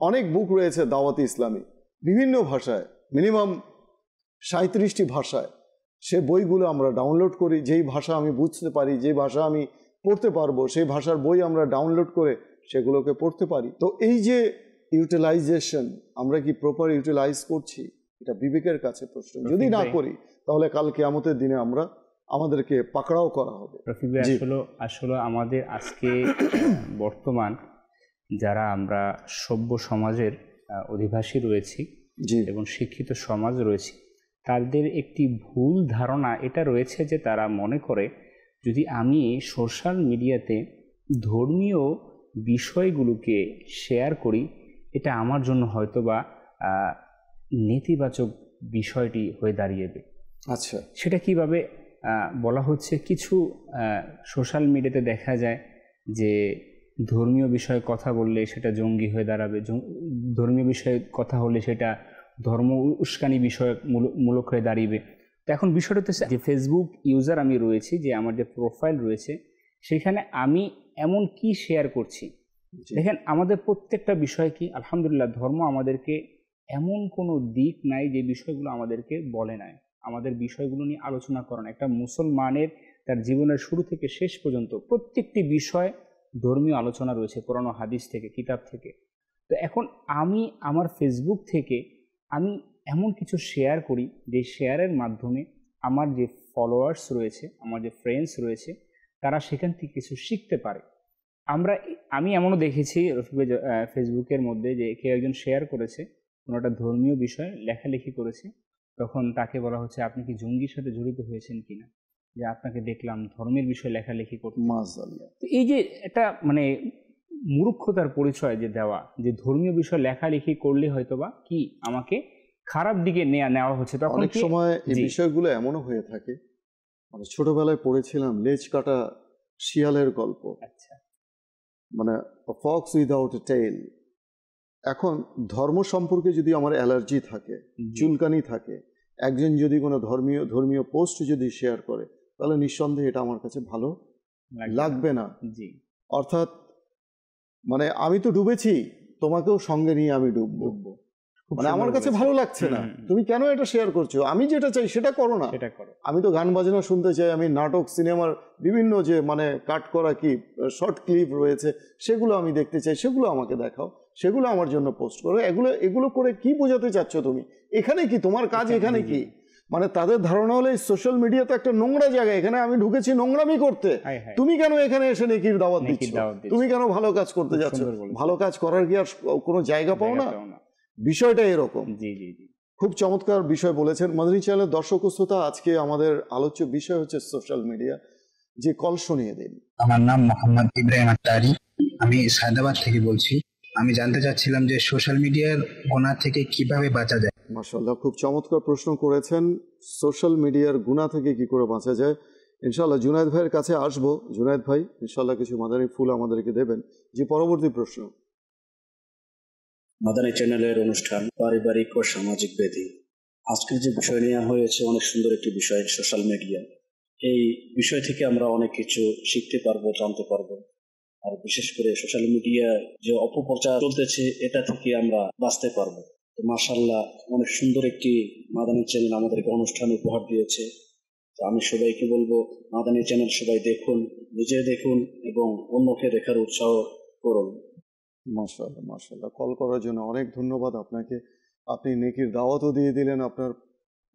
অনেক বুক রয়েছে দাওয়াতি ইসলামী বিভিন্ন ভাষায়, মিনিমাম 37টি ভাষায়, সে বইগুলো আমরা ডাউনলোড করি। যেই ভাষা আমি বুঝতে পারি, যেই ভাষা আমি পড়তে পারবো, সেই ভাষার বই আমরা ডাউনলোড করে সেগুলোকে পড়তে পারি। তো এই যে ইউটিলাইজেশন, আমরা কি প্রপার ইউটিলাইজ করছি, এটা বিবেকের কাছে প্রশ্ন। যদি না করি তাহলে কাল কিয়ামতের দিনে আমাদেরকে পাকড়াও করা হবে। আসলে আমাদের আজকে বর্তমান যারা আমরা সভ্য সমাজের অধিবাসী রয়েছি এবং শিক্ষিত সমাজ রয়েছে, তাদের একটি ভুল ধারণা এটা রয়েছে যে তারা মনে করে যদি আমি সোশ্যাল মিডিয়াতে ধর্মীয় বিষয়গুলোকে শেয়ার করি, এটা আমার জন্য হয়তোবা নেতিবাচক বিষয়টি হয়ে দাঁড়িয়েবে। আচ্ছা, সেটা কিভাবে বলা হচ্ছে, কিছু সোশ্যাল মিডিয়াতে দেখা যায় যে ধর্মীয় বিষয়ে কথা বললে সেটা জঙ্গি হয়ে দাঁড়াবে, ধর্মীয় বিষয়ে কথা হলে সেটা ধর্ম উস্কানি বিষয়মূলক হয়ে দাঁড়িয়ে। তো এখন বিষয়টা হচ্ছে যে ফেসবুক ইউজার আমি রয়েছি, যে আমার যে প্রোফাইল রয়েছে সেখানে আমি এমন কি শেয়ার করছি। দেখেন আমাদের প্রত্যেকটা বিষয় কি, আলহামদুলিল্লাহ, ধর্ম আমাদেরকে এমন কোনো দিক নাই যে বিষয়গুলো আমাদেরকে বলে নাই, আমাদের বিষয়গুলো নিয়ে আলোচনা করেন। একটা মুসলমানের তার জীবনের শুরু থেকে শেষ পর্যন্ত প্রত্যেকটি বিষয় ধর্মীয় আলোচনা রয়েছে কোরআন ও হাদিস থেকে, কিতাব থেকে। তো এখন আমি আমার ফেসবুক থেকে আমি এমন কিছু শেয়ার করি যে শেয়ারের মাধ্যমে আমার যে ফলোয়ার্স রয়েছে, আমার যে ফ্রেন্ডস রয়েছে, তারা সেখান থেকে কিছু শিখতে পারে। আমি এমনও দেখেছি রফিক ভাই, ফেসবুকের মধ্যে যে কেউ একজন শেয়ার করেছে কোনো একটা ধর্মীয় বিষয় লেখালেখি করেছে, তখন তাকে বলা হচ্ছে আপনি কি জঙ্গির সাথে জড়িত হয়েছেন কিনা, যে আপনাকে দেখলাম ধর্মের বিষয়ে লেখালেখি করতে। মাশাআল্লাহ। তো এই যে একটা মানে মূর্খতার পরিচয় যে দেওয়া, যে ধর্মীয় বিষয় লেখালেখি করলে হয়তোবা কি আমাকে খারাপ দিকে নেওয়া হচ্ছে, তখন অনেক সময় এই জি। বিষয়গুলো এমনও হয়ে থাকে, মানে ছোটবেলায় পড়েছিলাম লেজ কাটা শিয়ালের গল্প, আচ্ছা, মানে ফক্স উইদাউট এ টেইল। এখন ধর্ম সম্পর্কে যদি আমার অ্যালার্জি থাকে, চুলকানি থাকে, একজন যদি কোনো ধর্মীয় পোস্ট যদি শেয়ার করে, তাহলে নিঃসন্দেহে এটা আমার কাছে ভালো লাগবে না। জি, অর্থাৎ মানে আমি তো ডুবেছি, তোমাকেও সঙ্গে নিয়ে আমি ডুববো, মানে আমার কাছে ভালো লাগছে না, তুমি কেন এটা শেয়ার করছো? আমি যেটা চাই সেটা করো না। সেটা করো। আমি তো গান বাজনা শুনতে চাই, আমি নাটক সিনেমার বিভিন্ন যে মানে কাট করা কি শর্ট ক্লিপ রয়েছে সেগুলো আমি দেখতে চাই, সেগুলো আমাকে দেখাও, সেগুলো আমার জন্য পোস্ট করো। এগুলো করে কি বোঝাতে চাচ্ছ তুমি? এখানে কি তোমার কাজ? এখানে কি মানে তাদের ধারণা হলো এই সোশ্যাল মিডিয়া তো একটা নোংরা জায়গা, এখানে আমি ঢুকেছি নোংরামি করতে, তুমি কেন এখানে এসে নেকির দাওয়াত দিচ্ছ? তুমি কেন ভালো কাজ করতে যাচ্ছ? ভালো কাজ করার কি আর কোনো জায়গা পাও না? বিষয়টা এরকম। জি জি জি, খুব চমৎকার বিষয় বলেছেন। মাদানী চ্যানেলের দর্শক শ্রোতা, আজকে আমাদের আলোচ্য বিষয় হচ্ছে সোশ্যাল মিডিয়া। যে কল শুনিয়ে দিন। আমার নাম মোহাম্মদ ইব্রাহিম আত্তারি, আমি সায়দাবাদ থেকে বলছি। আমি জানতে চাচ্ছিলাম যে সোশ্যাল মিডিয়ার গুনাহ থেকে কিভাবে বাঁচা যায়। মাশাআল্লাহ, খুব চমৎকার প্রশ্ন করেছেন। সোশ্যাল মিডিয়ার গুনাহ থেকে কি করে বাঁচা যায়, ইনশাআল্লাহ জুনায়েদ ভাইয়ের কাছে আসবো। জুনায়েদ ভাই ইনশাআল্লাহ কিছু মাদানী ফুল আমাদেরকে দেবেন। যে পরবর্তী প্রশ্ন, মাদানী চ্যানেলের অনুষ্ঠান পারিবারিক ও সামাজিক ব্যাধি। আজকের যে বিষয় নেওয়া হয়েছে অনেক সুন্দর একটি বিষয়, সোশ্যাল মিডিয়া। এই বিষয় থেকে আমরা অনেক কিছু শিখতে পারবো, জানতে পারবো। আর বিশেষ করে সোশ্যাল মিডিয়া যে অপপ্রচার চলতেছে, এটা থেকে আমরা বাঁচতে পারবো। তো মাশাআল্লাহ, অনেক সুন্দর একটি মাদানী চ্যানেল আমাদেরকে অনুষ্ঠান উপহার দিয়েছে। তো আমি সবাইকে বলবো, মাদানী চ্যানেল সবাই দেখুন, নিজে দেখুন এবং অন্যকে দেখার উৎসাহ করুন। মাশাআল্লাহ মাশাআল্লাহ, কল করার জন্য অনেক ধন্যবাদ আপনাকে। আপনি নেকির দাওয়াতও দিয়ে দিলেন আপনার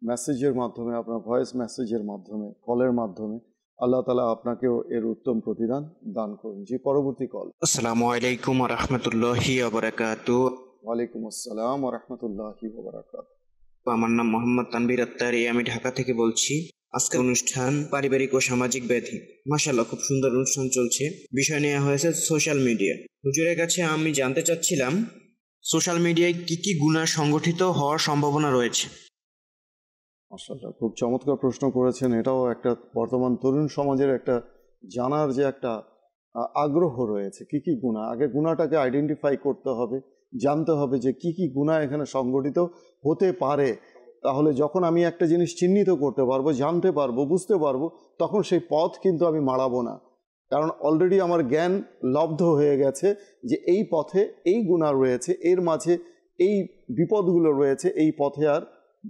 মেসেজের মাধ্যমে, আপনার ভয়েস মেসেজের মাধ্যমে, কলের মাধ্যমে। আল্লাহ তাআলা আপনাকেও এর উত্তম প্রতিদান দান করুন। যে পরবর্তী কল। আসসালামু আলাইকুম ওয়া রাহমাতুল্লাহি ওয়া বারাকাতুহু। ওয়ালাইকুম আসসালাম ওয়া রাহমাতুল্লাহি ওয়া বারাকাতুহু। আমার নাম মোহাম্মদ তানভীর আত্তারি, আমি ঢাকা থেকে বলছি। আজকের অনুষ্ঠান পারিবারিক ও সামাজিক ব্যাধি। মাশাআল্লাহ, খুব সুন্দর অনুষ্ঠান চলছে। বিষয় নেওয়া হয়েছে সোশ্যাল মিডিয়া। হুজুরের কাছে আমি জানতে চাচ্ছিলাম, সোশ্যাল মিডিয়ায় কি কি গুনাহ সংগঠিত হওয়ার সম্ভাবনা রয়েছে? মাশাআল্লাহ, খুব চমৎকার প্রশ্ন করেছেন। এটাও একটা বর্তমান তরুণ সমাজের একটা জানার যে একটা আগ্রহ রয়েছে, কি কি গুনাহ। আগে গুনাহটাকে আইডেন্টিফাই করতে হবে, জানতে হবে যে কি কি গুনাহ এখানে সংগঠিত হতে পারে। তাহলে যখন আমি একটা জিনিস চিহ্নিত করতে পারবো, জানতে পারবো, বুঝতে পারবো, তখন সেই পথ কিন্তু আমি মাড়াবো না। কারণ অলরেডি আমার জ্ঞান লব্ধ হয়ে গেছে যে এই পথে এই গুনাহ রয়েছে, এর মাঝে এই বিপদগুলো রয়েছে, এই পথে আর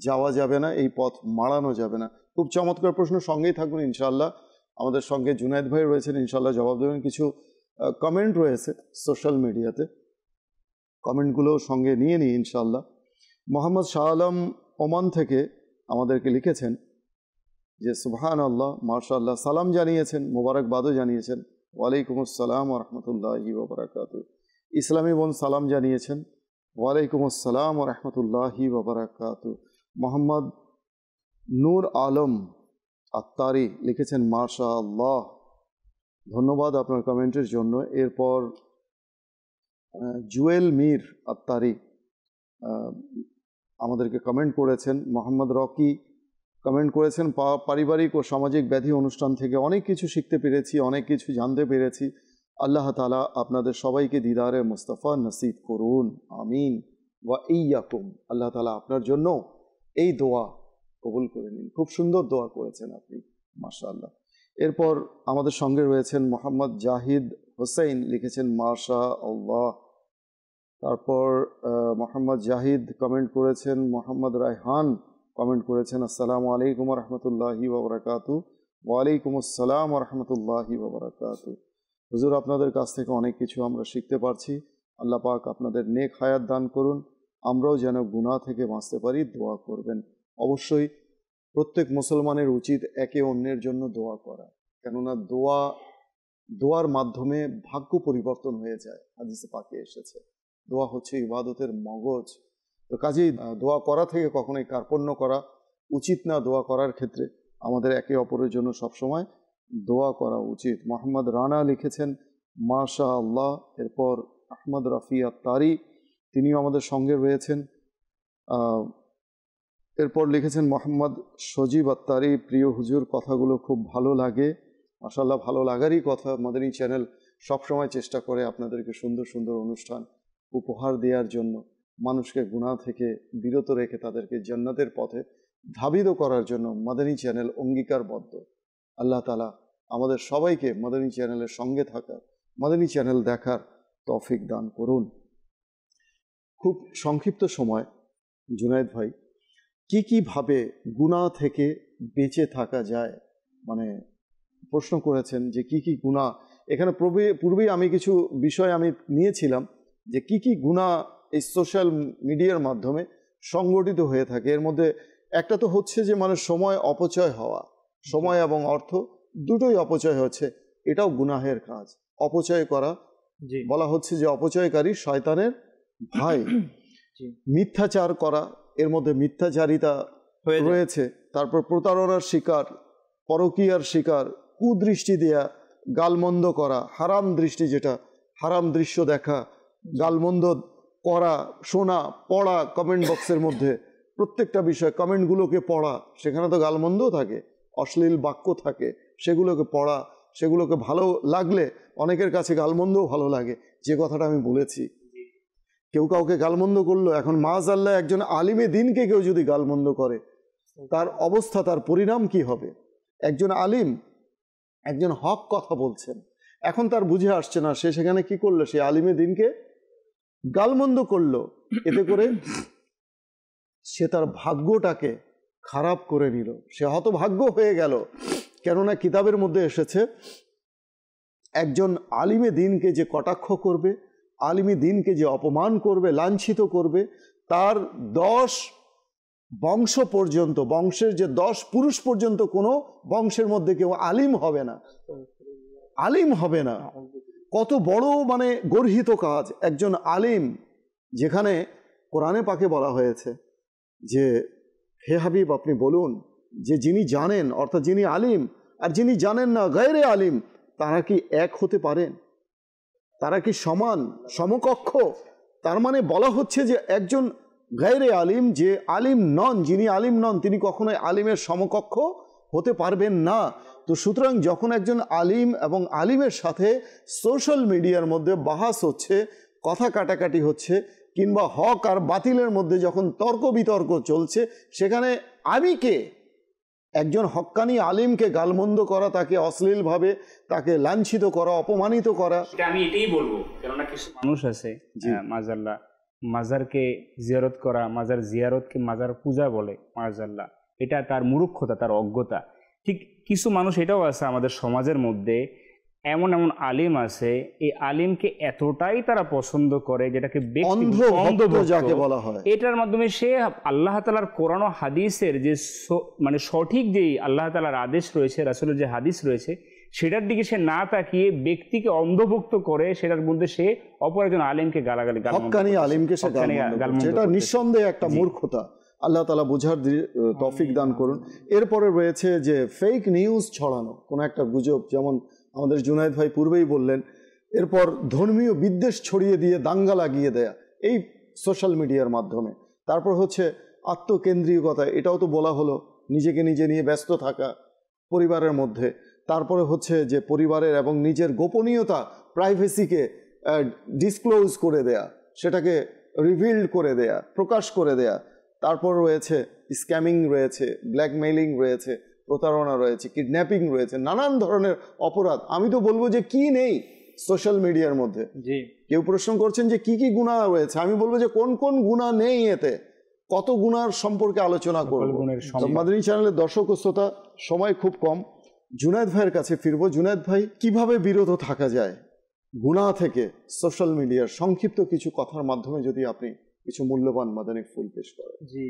যাওয়া যাবে না, এই পথ মাড়ানো যাবে না। খুব চমৎকার প্রশ্ন, সঙ্গেই থাকবেন ইনশাআল্লাহ। আমাদের সঙ্গে জুনায়েদ ভাই রয়েছেন, ইনশাআল্লাহ জবাব দেবেন। কিছু কমেন্ট রয়েছে সোশ্যাল মিডিয়াতে, কমেন্টগুলোও সঙ্গে নিয়ে নিই ইনশাআল্লাহ। মোহাম্মদ শাহ আলম ওমান থেকে আমাদেরকে লিখেছেন যে সুবহানাল্লাহ, মাশাআল্লাহ, সালাম জানিয়েছেন, মোবারকবাদও জানিয়েছেন। ওয়ালাইকুম আসসালাম ওয়া রাহমাতুল্লাহি ওয়া বারাকাতুহু। ইসলামী বোন সালাম জানিয়েছেন, ওয়ালাইকুম আসসালাম ওয়া রাহমাতুল্লাহি ওয়া বারাকাতুহু। মোহাম্মদ নূর আলম আত্তারি লিখেছেন মাশাআল্লাহ, ধন্যবাদ আপনার কমেন্টের জন্য। এরপর জুয়েল মীর আত্তারি আমাদেরকে কমেন্ট করেছেন। মোহাম্মদ রকি কমেন্ট করেছেন, পারিবারিক ও সামাজিক ব্যাধি অনুষ্ঠান থেকে অনেক কিছু শিখতে পেরেছি, অনেক কিছু জানতে পেরেছি। আল্লাহ তাআলা আপনাদের সবাইকে দিদারে মুস্তাফা নসিব করুন, আমিন ওয়া ইয়াকুম। আল্লাহ তাআলা আপনার জন্য এই দোয়া কবুল করে নিন। খুব সুন্দর দোয়া করেছেন আপনি, মাশাআল্লাহ। এরপর আমাদের সঙ্গে রয়েছেন মোহাম্মদ জাহিদ হোসেন, লিখেছেন মাশাআল্লাহ। তারপর মোহাম্মদ জাহিদ কমেন্ট করেছেন, মোহাম্মদ রায়হান কমেন্ট করেছেন, আসসালামু আলাইকুম ওয়া রাহমাতুল্লাহি ওয়া বারাকাতুহু। ওয়ালাইকুম আসসালাম ওয়া রাহমাতুল্লাহি ওয়া বারাকাতুহু। হুজুর, আপনাদের কাছ থেকে অনেক কিছু আমরা শিখতে পারছি। আল্লাহ পাক আপনাদের নেক হায়াত দান করুন, আমরাও যেন গুনাহ থেকে বাঁচতে পারি। দোয়া করবেন। অবশ্যই প্রত্যেক মুসলমানের উচিত একে অন্যের জন্য দোয়া করা, কেননা দোয়া দোয়ার মাধ্যমে ভাগ্য পরিবর্তন হয়ে যায়, হাদিসে পাকে এসেছে। দোয়া হচ্ছে ইবাদতের মগজ। তো কাজেই দোয়া করা থেকে কখনোই কার্পণ্য করা উচিত না। দোয়া করার ক্ষেত্রে আমাদের একে অপরের জন্য সবসময় দোয়া করা উচিত। মোহাম্মদ রানা লিখেছেন মাশা আল্লাহ। এরপর আহমদ রাফি আত্তারি, তিনিও আমাদের সঙ্গে রয়েছেন। এরপর লিখেছেন মোহাম্মদ সজীব আত্তারি, প্রিয় হুজুর, কথাগুলো খুব ভালো লাগে। মাশাআল্লাহ, ভালো লাগারই কথা। মাদানী চ্যানেল সবসময় চেষ্টা করে আপনাদেরকে সুন্দর সুন্দর অনুষ্ঠান উপহার দেওয়ার জন্য, মানুষকে গুনাহ থেকে বিরত রেখে তাদেরকে জান্নাতের পথে ধাবিত করার জন্য মাদানী চ্যানেল অঙ্গীকারবদ্ধ। আল্লাহ তাআলা আমাদের সবাইকে মাদানী চ্যানেলের সঙ্গে থাকার, মাদানী চ্যানেল দেখার তৌফিক দান করুন। খুব সংক্ষিপ্ত সময় জুনায়েদ ভাই, কিভাবে গুনাহ থেকে বেঁচে থাকা যায়, মানে প্রশ্ন করেছেন যে কি গুনাহ। এখানে পূর্বেই আমি কিছু বিষয় আমি নিয়েছিলাম যে কি গুনাহ এই সোশ্যাল মিডিয়ার মাধ্যমে সংগঠিত হয়ে থাকে। এর মধ্যে একটা তো হচ্ছে যে মানে সময় অপচয় হওয়া, সময় এবং অর্থ দুটোই অপচয় হচ্ছে, এটাও গুনাহের কাজ। অপচয় করা, বলা হচ্ছে যে অপচয়কারী শয়তানের ভাই। মিথ্যাচার করা, এর মধ্যে মিথ্যাচারিতা রয়েছে। তারপর প্রতারণার শিকার, পরকীয়ার শিকার, কুদৃষ্টি দেয়া, গালমন্দ করা, হারাম দৃষ্টি, যেটা হারাম দৃশ্য দেখা, গালমন্দ করা, শোনা, পড়া, কমেন্ট বক্সের মধ্যে প্রত্যেকটা বিষয় কমেন্টগুলোকে পড়া, সেখানে তো গালমন্দও থাকে, অশ্লীল বাক্য থাকে, সেগুলোকে পড়া, সেগুলোকে ভালো লাগলে অনেকের কাছে গালমন্দও ভালো লাগে। যে কথাটা আমি বলেছি, কেউ কাউকে গালমন্দ করলো, এখন মাআযাল্লাহ একজন আলিমে দিনকে কেউ যদি গালমন্দ করে, তার অবস্থা, তার পরিণাম কি হবে? একজন আলিম, একজন হক কথা বলছেন, এখন তার বুঝে আসছে না, সে সেখানে কি করলো? সে আলিমে দিনকে গালমন্দ করলো। এতে করে সে তার ভাগ্যটাকে খারাপ করে নিল, সে হতভাগ্য হয়ে গেল। কেননা কিতাবের মধ্যে এসেছে একজন আলিমে দিনকে যে কটাক্ষ করবে, আলিমে দিনকে যে অপমান করবে, লাঞ্ছিত করবে, তার 10 বংশ পর্যন্ত, বংশের যে 10 পুরুষ পর্যন্ত কোনো বংশের মধ্যে কেউ আলিম হবে না, আলিম হবে না। কত বড় মানে গর্হিত কাজ একজন আলিম, যেখানে কোরআনে পাকে বলা হয়েছে যে হে হাবিব আপনি বলুন যে যিনি জানেন, অর্থাৎ যিনি আলিম আর যিনি জানেন না, গায়রে আলিম, তারা কি এক হতে পারেন? তারা কি সমান, সমকক্ষ? তার মানে বলা হচ্ছে যে একজন গায়রে আলিম, যে আলিম নন, যিনি আলিম নন, তিনি কখনোই আলিমের সমকক্ষ হতে পারবেন না। তো সুতরাং যখন একজন আলিম এবং আলিমের সাথে সোশ্যাল মিডিয়ার মধ্যে বাহাস হচ্ছে, কথা কাটাকাটি হচ্ছে, কিংবা হক আর বাতিলের মধ্যে যখন তর্ক বিতর্ক চলছে, সেখানে আমি কে? একজন হক্কানি আলিমকে গালমন্দ করা, তাকে অশ্লীলভাবে তাকে লাঞ্ছিত করা, অপমানিত করা। আমি এটাই বলবো, কেননা কিছু মানুষ আছে মাজাল্লাহ মাজারকে জিয়ারত করা, মাজার জিয়ারতকে মাজার পূজা বলে, মাজাল্লাহ এটা তার মূর্খতা, তার অজ্ঞতা। ঠিক কিছু মানুষ এটাও আছে আমাদের সমাজের মধ্যে, এমন এমন আলিম আছে, এই আলিমকে এতটাই তারা পছন্দ করে, যেটাকে যাকে বলা হয়, এটার মাধ্যমে সে আল্লাহ তাআলার কোরআন ও হাদিসের যে মানে সঠিক যেই আল্লাহ তাআলার আদেশ রয়েছে, রাসূলের যে হাদিস রয়েছে, সেটার দিকে সে না তাকিয়ে ব্যক্তিকে অন্ধভুক্ত করে, সেটার মধ্যে সে অপর একজন আলিমকে গালাগালি, হক্কানি আলিমকে সে গালমন্দ, এটা নিঃসন্দেহে একটা মূর্খতা। আল্লাহ তাআলা বোঝার তৌফিক দান করুন। এরপরে রয়েছে যে ফেক নিউজ ছড়ানো, কোনো একটা গুজব, যেমন আমাদের জুনায়েদ ভাই পূর্বেই বললেন। এরপর ধর্মীয় বিদ্বেষ ছড়িয়ে দিয়ে দাঙ্গা লাগিয়ে দেয়া এই সোশ্যাল মিডিয়ার মাধ্যমে। তারপর হচ্ছে আত্মকেন্দ্রিকতা, এটাও তো বলা হলো, নিজেকে নিজে নিয়ে ব্যস্ত থাকা পরিবারের মধ্যে। তারপরে হচ্ছে যে পরিবারের এবং নিজের গোপনীয়তা, প্রাইভেসিকে ডিসক্লোজ করে দেয়া, সেটাকে রিভিল্ড করে দেয়া, প্রকাশ করে দেয়া। তারপর রয়েছে স্ক্যামিং রয়েছে, ব্ল্যাকমেইলিং রয়েছে, প্রতারণা রয়েছে, কিডন্যাপিং রয়েছে, নানান ধরনের অপরাধ। আমি তো বলবো যে কি নেই সোশ্যাল মিডিয়ার মধ্যে। কেউ প্রশ্ন করছেন যে কি গুনাহ রয়েছে, আমি বলবো যে কোন কোন গুনাহ নেই, এতে কত গুনার সম্পর্কে আলোচনা করব। মাদানী চ্যানেলের দর্শক ও শ্রোতা, সময় খুব কম, জুনায়েদ ভাইয়ের কাছে ফিরবো। জুনায়েদ ভাই, কিভাবে বিরত থাকা যায় গুনাহ থেকে সোশ্যাল মিডিয়ার সংক্ষিপ্ত কিছু কথার মাধ্যমে যদি আপনি কিছু মূল্যবান মাদানী ফুল পেশ করেন। জি,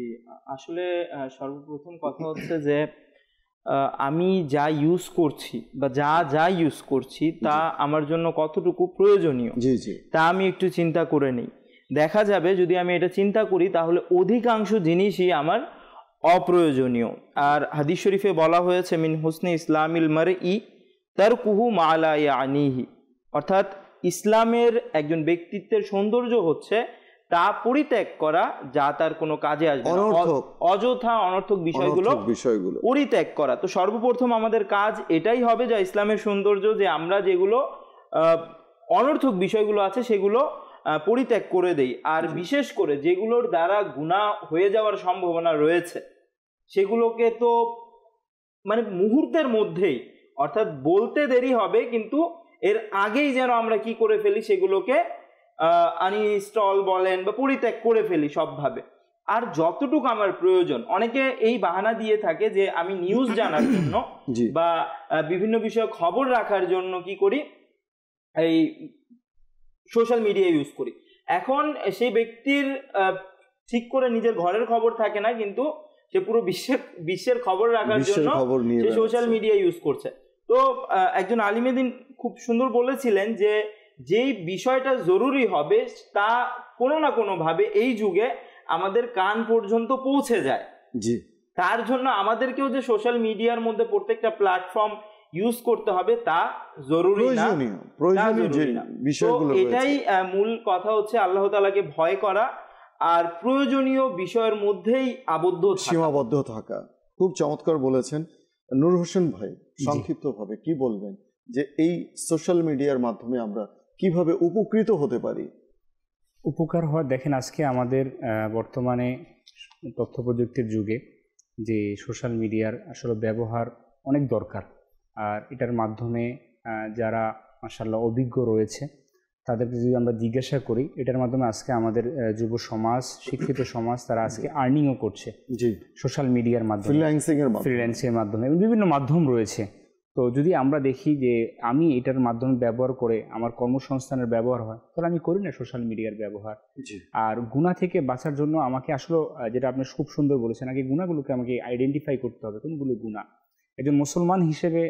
আসলে সর্বপ্রথম কথা হচ্ছে যে আমি যা ইউজ করছি বা যা ইউজ করছি তা আমার জন্য কতটুকু প্রয়োজনীয় জি জি তা আমি একটু চিন্তা করে নিই। দেখা যাবে যদি আমি এটা চিন্তা করি তাহলে অধিকাংশ জিনিসই আমার অপ্রয়োজনীয়। আর হাদিস শরীফে বলা হয়েছে মিন হুসনি ইসলামিল মারই তারকুহু মা লা ইয়ানিহি, অর্থাৎ ইসলামের একজন ব্যক্তিত্বের সৌন্দর্য হচ্ছে তা পরিত্যাগ করা যা তার কোনো কাজে আসবে না, অযথা অনর্থক বিষয়গুলো পরিত্যাগ করা। তো সর্বপ্রথম আমাদের কাজ এটাই হবে যা ইসলামের সৌন্দর্য, যে আমরা যেগুলো অনর্থক বিষয়গুলো আছে সেগুলো পরিত্যাগ করে দেই। আর বিশেষ করে যেগুলোর দ্বারা গুনাহ হয়ে যাওয়ার সম্ভাবনা রয়েছে সেগুলোকে তো মানে মুহূর্তের মধ্যেই, অর্থাৎ বলতে দেরি হবে কিন্তু এর আগেই যেন আমরা কি করে ফেলি, সেগুলোকে আনইনস্টল বলেন বা পরিত্যাগ করে ফেলি সবভাবে। আর যতটুকু আমার প্রয়োজন, অনেকে এই বাহানা দিয়ে থাকে যে আমি নিউজ জানার জন্য বা বিভিন্ন বিষয়ে খবর রাখার জন্য কি করি, এই সোশ্যাল মিডিয়া ইউজ করি। এখন সেই ব্যক্তির ঠিক করে নিজের ঘরের খবর থাকে না, কিন্তু সে পুরো বিশ্বের খবর রাখার জন্য সে সোশ্যাল মিডিয়া ইউজ করছে। তো একজন আলিমে দ্বীন খুব সুন্দর বলেছিলেন যে যেই বিষয়টা জরুরি হবে তা কোনো না কোনো ভাবে এই যুগে আমাদের কান পর্যন্ত পৌঁছে যায়। জি, তার জন্য আমাদেরকেও যে সোশ্যাল মিডিয়ার মধ্যে প্রত্যেকটা প্ল্যাটফর্ম ইউজ করতে হবে তা জরুরি না। এটাই মূল কথা হচ্ছে আল্লাহ তাআলাকে ভয় করা আর প্রয়োজনীয় বিষয়ের মধ্যেই সীমাবদ্ধ থাকা। খুব চমৎকার বলেছেন নূর হোসেন ভাই, সংক্ষিপ্তভাবে কি বলবেন যে এই সোশ্যাল মিডিয়ার মাধ্যমে আমরা কিভাবে উপকৃত হতে পারি? উপকার হয়, দেখেন আজকে আমাদের বর্তমানে তথ্য প্রযুক্তির যুগে যে সোশ্যাল মিডিয়ার আসলে ব্যবহার অনেক দরকার। আর এটার মাধ্যমে যারা মাশাআল্লাহ অভিজ্ঞ রয়েছে তাদেরকে যদি আমরা জিজ্ঞাসা করি, এটার মাধ্যমে আজকে আমাদের যুব সমাজ, শিক্ষিত সমাজ তারা আজকে আর্নিংও করছে সোশ্যাল মিডিয়ার মাধ্যমে, ফ্রিল্যান্সিংয়ের মাধ্যমে, বিভিন্ন মাধ্যম রয়েছে। তো যদি আমরা দেখি যে আমি এটার মাধ্যমে ব্যবহার করে আমার কর্মসংস্থানের ব্যবহার হয়, তাহলে আমি করি না সোশ্যাল মিডিয়ার ব্যবহার। আর গুনাহ থেকে বাঁচার জন্য আমাকে আসলে, যেটা আপনি খুব সুন্দর বলেছেন, আগে গুনাহগুলোকে আমাকে আইডেন্টিফাই করতে হবে কোনগুলো গুনাহ। একজন মুসলমান হিসেবে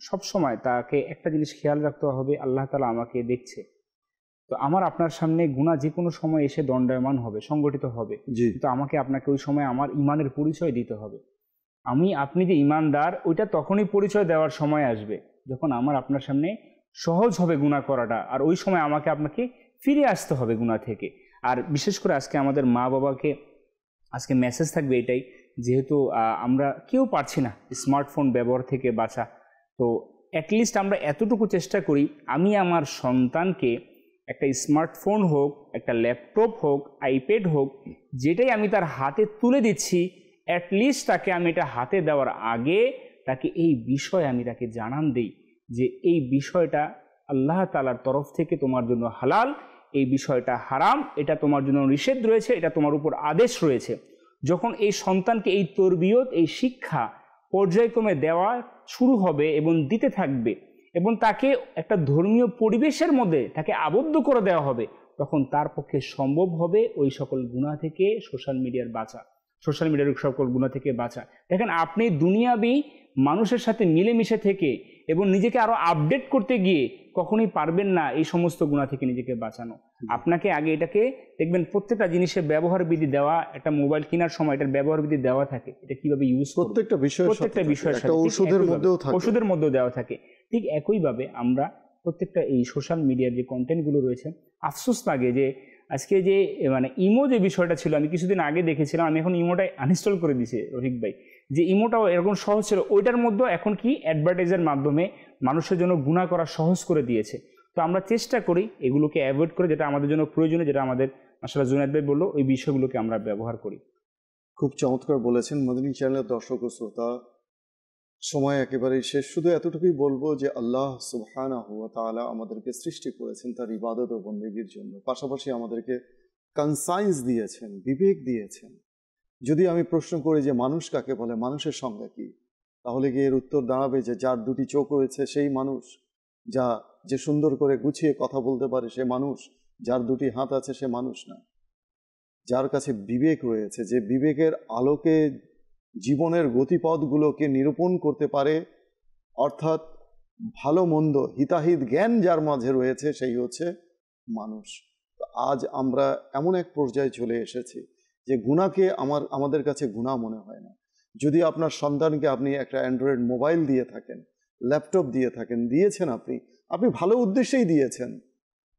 সবসময় তাকে একটা জিনিস খেয়াল রাখতে হবে, আল্লাহ তাআলা আমাকে দেখছে। তো আমার আপনার সামনে গুনাহ যে কোনো সময় এসে দণ্ডায়মান হবে, সংগঠিত হবে, তো আমাকে আপনাকে ওই সময় আমার ইমানের পরিচয় দিতে হবে। আপনি যে ইমানদার, ওইটা তখনই পরিচয় দেওয়ার সময় আসবে যখন আমার আপনার সামনে সহজ হবে গুনাহ করাটা, আর ওই সময় আমাকে আপনাকে ফিরে আসতে হবে গুনাহ থেকে। আর বিশেষ করে আজকে আমাদের মা বাবাকে আজকে মেসেজ থাকবে এটাই, যেহেতু আমরা কেউ পারছি না স্মার্টফোন ব্যবহার থেকে বাঁচা, তো অ্যাটলিস্ট আমরা এতটুকু চেষ্টা করি, আমি আমার সন্তানকে একটা স্মার্টফোন হোক, একটা ল্যাপটপ হোক, আইপ্যাড হোক, যেটাই আমি তার হাতে তুলে দিচ্ছি, অ্যাটলিস্ট তাকে আমি এটা হাতে দেওয়ার আগে তাকে এই বিষয়ে আমি তাকে জানান দেই যে এই বিষয়টা আল্লাহ তাআলার তরফ থেকে তোমার জন্য হালাল, এই বিষয়টা হারাম, এটা তোমার জন্য নিষেধ রয়েছে, এটা তোমার উপর আদেশ রয়েছে। যখন এই সন্তানকে এই তরবিয়ত, এই শিক্ষা পর্যায়ক্রমে দেওয়া শুরু হবে এবং দিতে থাকবে, এবং তাকে একটা ধর্মীয় পরিবেশের মধ্যে তাকে আবদ্ধ করে দেওয়া হবে, তখন তার পক্ষে সম্ভব হবে ওই সকল গুনাহ থেকে, সোশ্যাল মিডিয়ার সকল গুনাহ থেকে বাঁচা। দেখেন, আপনি দুনিয়াবি মানুষের সাথে মিলেমিশে থেকে এবং নিজেকে আরো আপডেট করতে গিয়ে কখনোই পারবেন না এই সমস্ত গুনাহ থেকে নিজেকে বাঁচানো। আপনাকে আগে এটাকে দেখবেন, প্রত্যেকটা জিনিসের ব্যবহার বিধি দেওয়া, একটা মোবাইল কেনার সময় এটার ব্যবহার বিধি দেওয়া থাকে, এটা কিভাবে ইউজ করব, প্রত্যেকটা বিষয়ের সাথে, ওষুধের মধ্যেও দেওয়া থাকে। ঠিক একইভাবে আমরা প্রত্যেকটা এই সোশ্যাল মিডিয়ার যে কন্টেন্টগুলো রয়েছে, আফসোস লাগে যে আজকে যে মানে ইমো যে বিষয়টা ছিল, আমি কিছুদিন আগে দেখেছিলাম, আমি এখন ইমোটা আনইনস্টল করে দিয়েছি রফিক ভাই, যে ইমোটাও এরকম সহজ ছিল, ওইটার মধ্যে এখন কি অ্যাডভার্টাইজের মাধ্যমে মানুষের জন্য গুনাহ করা সহজ করে দিয়েছে। তো আমরা চেষ্টা করি এগুলোকে অ্যাভয়েড করে, যেটা আমাদের জন্য প্রয়োজনীয়, যেটা আমাদের মাশাআল্লাহ জুনায়েদ ভাই বললো, ওই বিষয়গুলোকে আমরা ব্যবহার করি। খুব চমৎকার বলেছেন। মদিনী চ্যানেলের দর্শক ও শ্রোতা, সময় একেবারেই শেষ। শুধু এতটুকুই বলবো যে আল্লাহ সুবহানাহু ওয়া তাআলা আমাদেরকে সৃষ্টি করেছেন তার ইবাদত ও বন্দেগীর জন্য, পাশাপাশি আমাদেরকে কনসায়েন্স দিয়েছেন, বিবেক দিয়েছেন। যদি আমি প্রশ্ন করি যে মানুষ কাকে বলে, মানুষের সংজ্ঞা কি, তাহলে গিয়ে এর উত্তর দাঁড়াবে যে যার দুটি চোখ রয়েছে সেই মানুষ, যে সুন্দর করে গুছিয়ে কথা বলতে পারে সে মানুষ, যার দুটি হাত আছে সে মানুষ না। যার কাছে বিবেক রয়েছে, যে বিবেকের আলোকে জীবনের গতিপথগুলোকে নিরূপণ করতে পারে, অর্থাৎ ভালো মন্দ হিতাহিত জ্ঞান যার মাঝে রয়েছে সেই হচ্ছে মানুষ। আজ আমরা এমন এক পর্যায়ে চলে এসেছি যে গুনাহকে আমাদের কাছে গুনাহ মনে হয় না। যদি আপনার সন্তানকে আপনি একটা অ্যান্ড্রয়েড মোবাইল দিয়ে থাকেন, ল্যাপটপ দিয়ে থাকেন, দিয়েছেন আপনি ভালো উদ্দেশ্যেই দিয়েছেন,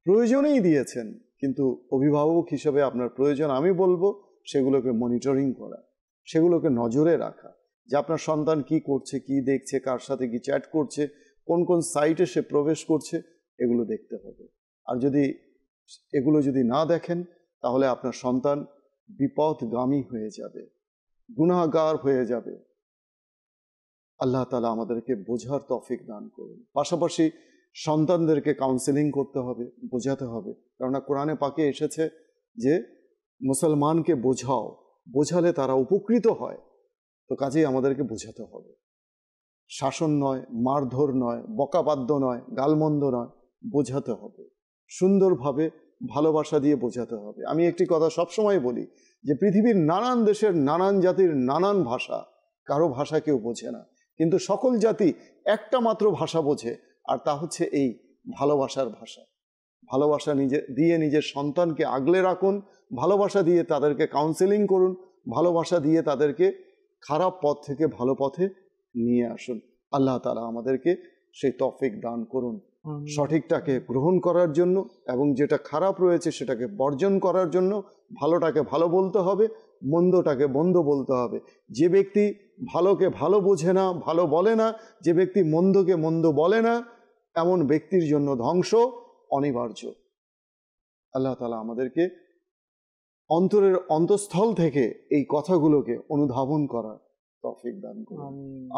প্রয়োজনেই দিয়েছেন, কিন্তু অভিভাবক হিসেবে আপনার প্রয়োজন, আমি বলবো, সেগুলোকে মনিটরিং করা, সেগুলোকে নজরে রাখা, যে আপনার সন্তান কি করছে, কি দেখছে, কার সাথে কি চ্যাট করছে, কোন কোন সাইটে সে প্রবেশ করছে, এগুলো দেখতে হবে। আর এগুলো যদি না দেখেন তাহলে আপনার সন্তান বিপথগামী হয়ে যাবে, গুনাহগার হয়ে যাবে। আল্লাহ তাআলা আমাদেরকে বোঝার তৌফিক দান করুন। পাশাপাশি সন্তানদেরকে কাউন্সেলিং করতে হবে, বোঝাতে হবে, কেননা কোরআনে পাকে এসেছে যে মুসলমানকে বোঝালে তারা উপকৃত হয়। তো কাজেই আমাদেরকে বোঝাতে হবে, শাসন নয়, মারধর নয়, বকাবাদ্য নয়, গালমন্দ নয়, বোঝাতে হবে সুন্দরভাবে, ভালোবাসা দিয়ে বোঝাতে হবে। আমি একটি কথা সবসময় বলি যে পৃথিবীর নানান দেশের নানান জাতির নানান ভাষা, কারো ভাষা কেউ বোঝে না, কিন্তু সকল জাতি একটা মাত্র ভাষা বোঝে, আর তা হচ্ছে এই ভালোবাসার ভাষা। ভালোবাসা দিয়ে নিজের সন্তানকে আগলে রাখুন, ভালোবাসা দিয়ে তাদেরকে কাউন্সেলিং করুন, ভালোবাসা দিয়ে তাদেরকে খারাপ পথ থেকে ভালো পথে নিয়ে আসুন। আল্লাহ তাআলা আমাদেরকে সেই তৌফিক দান করুন, সঠিকটাকে গ্রহণ করার জন্য এবং যেটা খারাপ রয়েছে সেটাকে বর্জন করার জন্য। ভালোটাকে ভালো বলতে হবে, মন্দটাকে মন্দ বলতে হবে। যে ব্যক্তি ভালোকে ভালো বোঝে না, ভালো বলে না, যে ব্যক্তি মন্দকে মন্দ বলে না, এমন ব্যক্তির জন্য ধ্বংস অনিবার্য। আল্লাহ তাআলা আমাদেরকে অন্তরের অন্তঃস্থল থেকে এই কথাগুলোকে অনুধাবন করার তৌফিক দান করুন।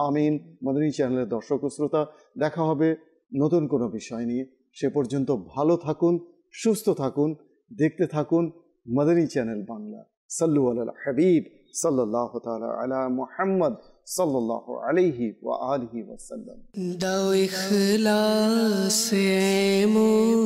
আমিন। মাদানী চ্যানেলের দর্শক ও শ্রোতা, দেখা হবে নতুন কোনো বিষয় নিয়ে। সে পর্যন্ত ভালো থাকুন, সুস্থ থাকুন, দেখতে থাকুন মাদানী চ্যানেল বাংলা। সাল্লু আলাল হাবিব সাল্লাল্লাহু তাআলা আলা মুহাম্মদ সাল্লাল্লাহু আলাইহি ওয়া আলিহি ওয়াসাল্লাম। দাও ইখলাস এমন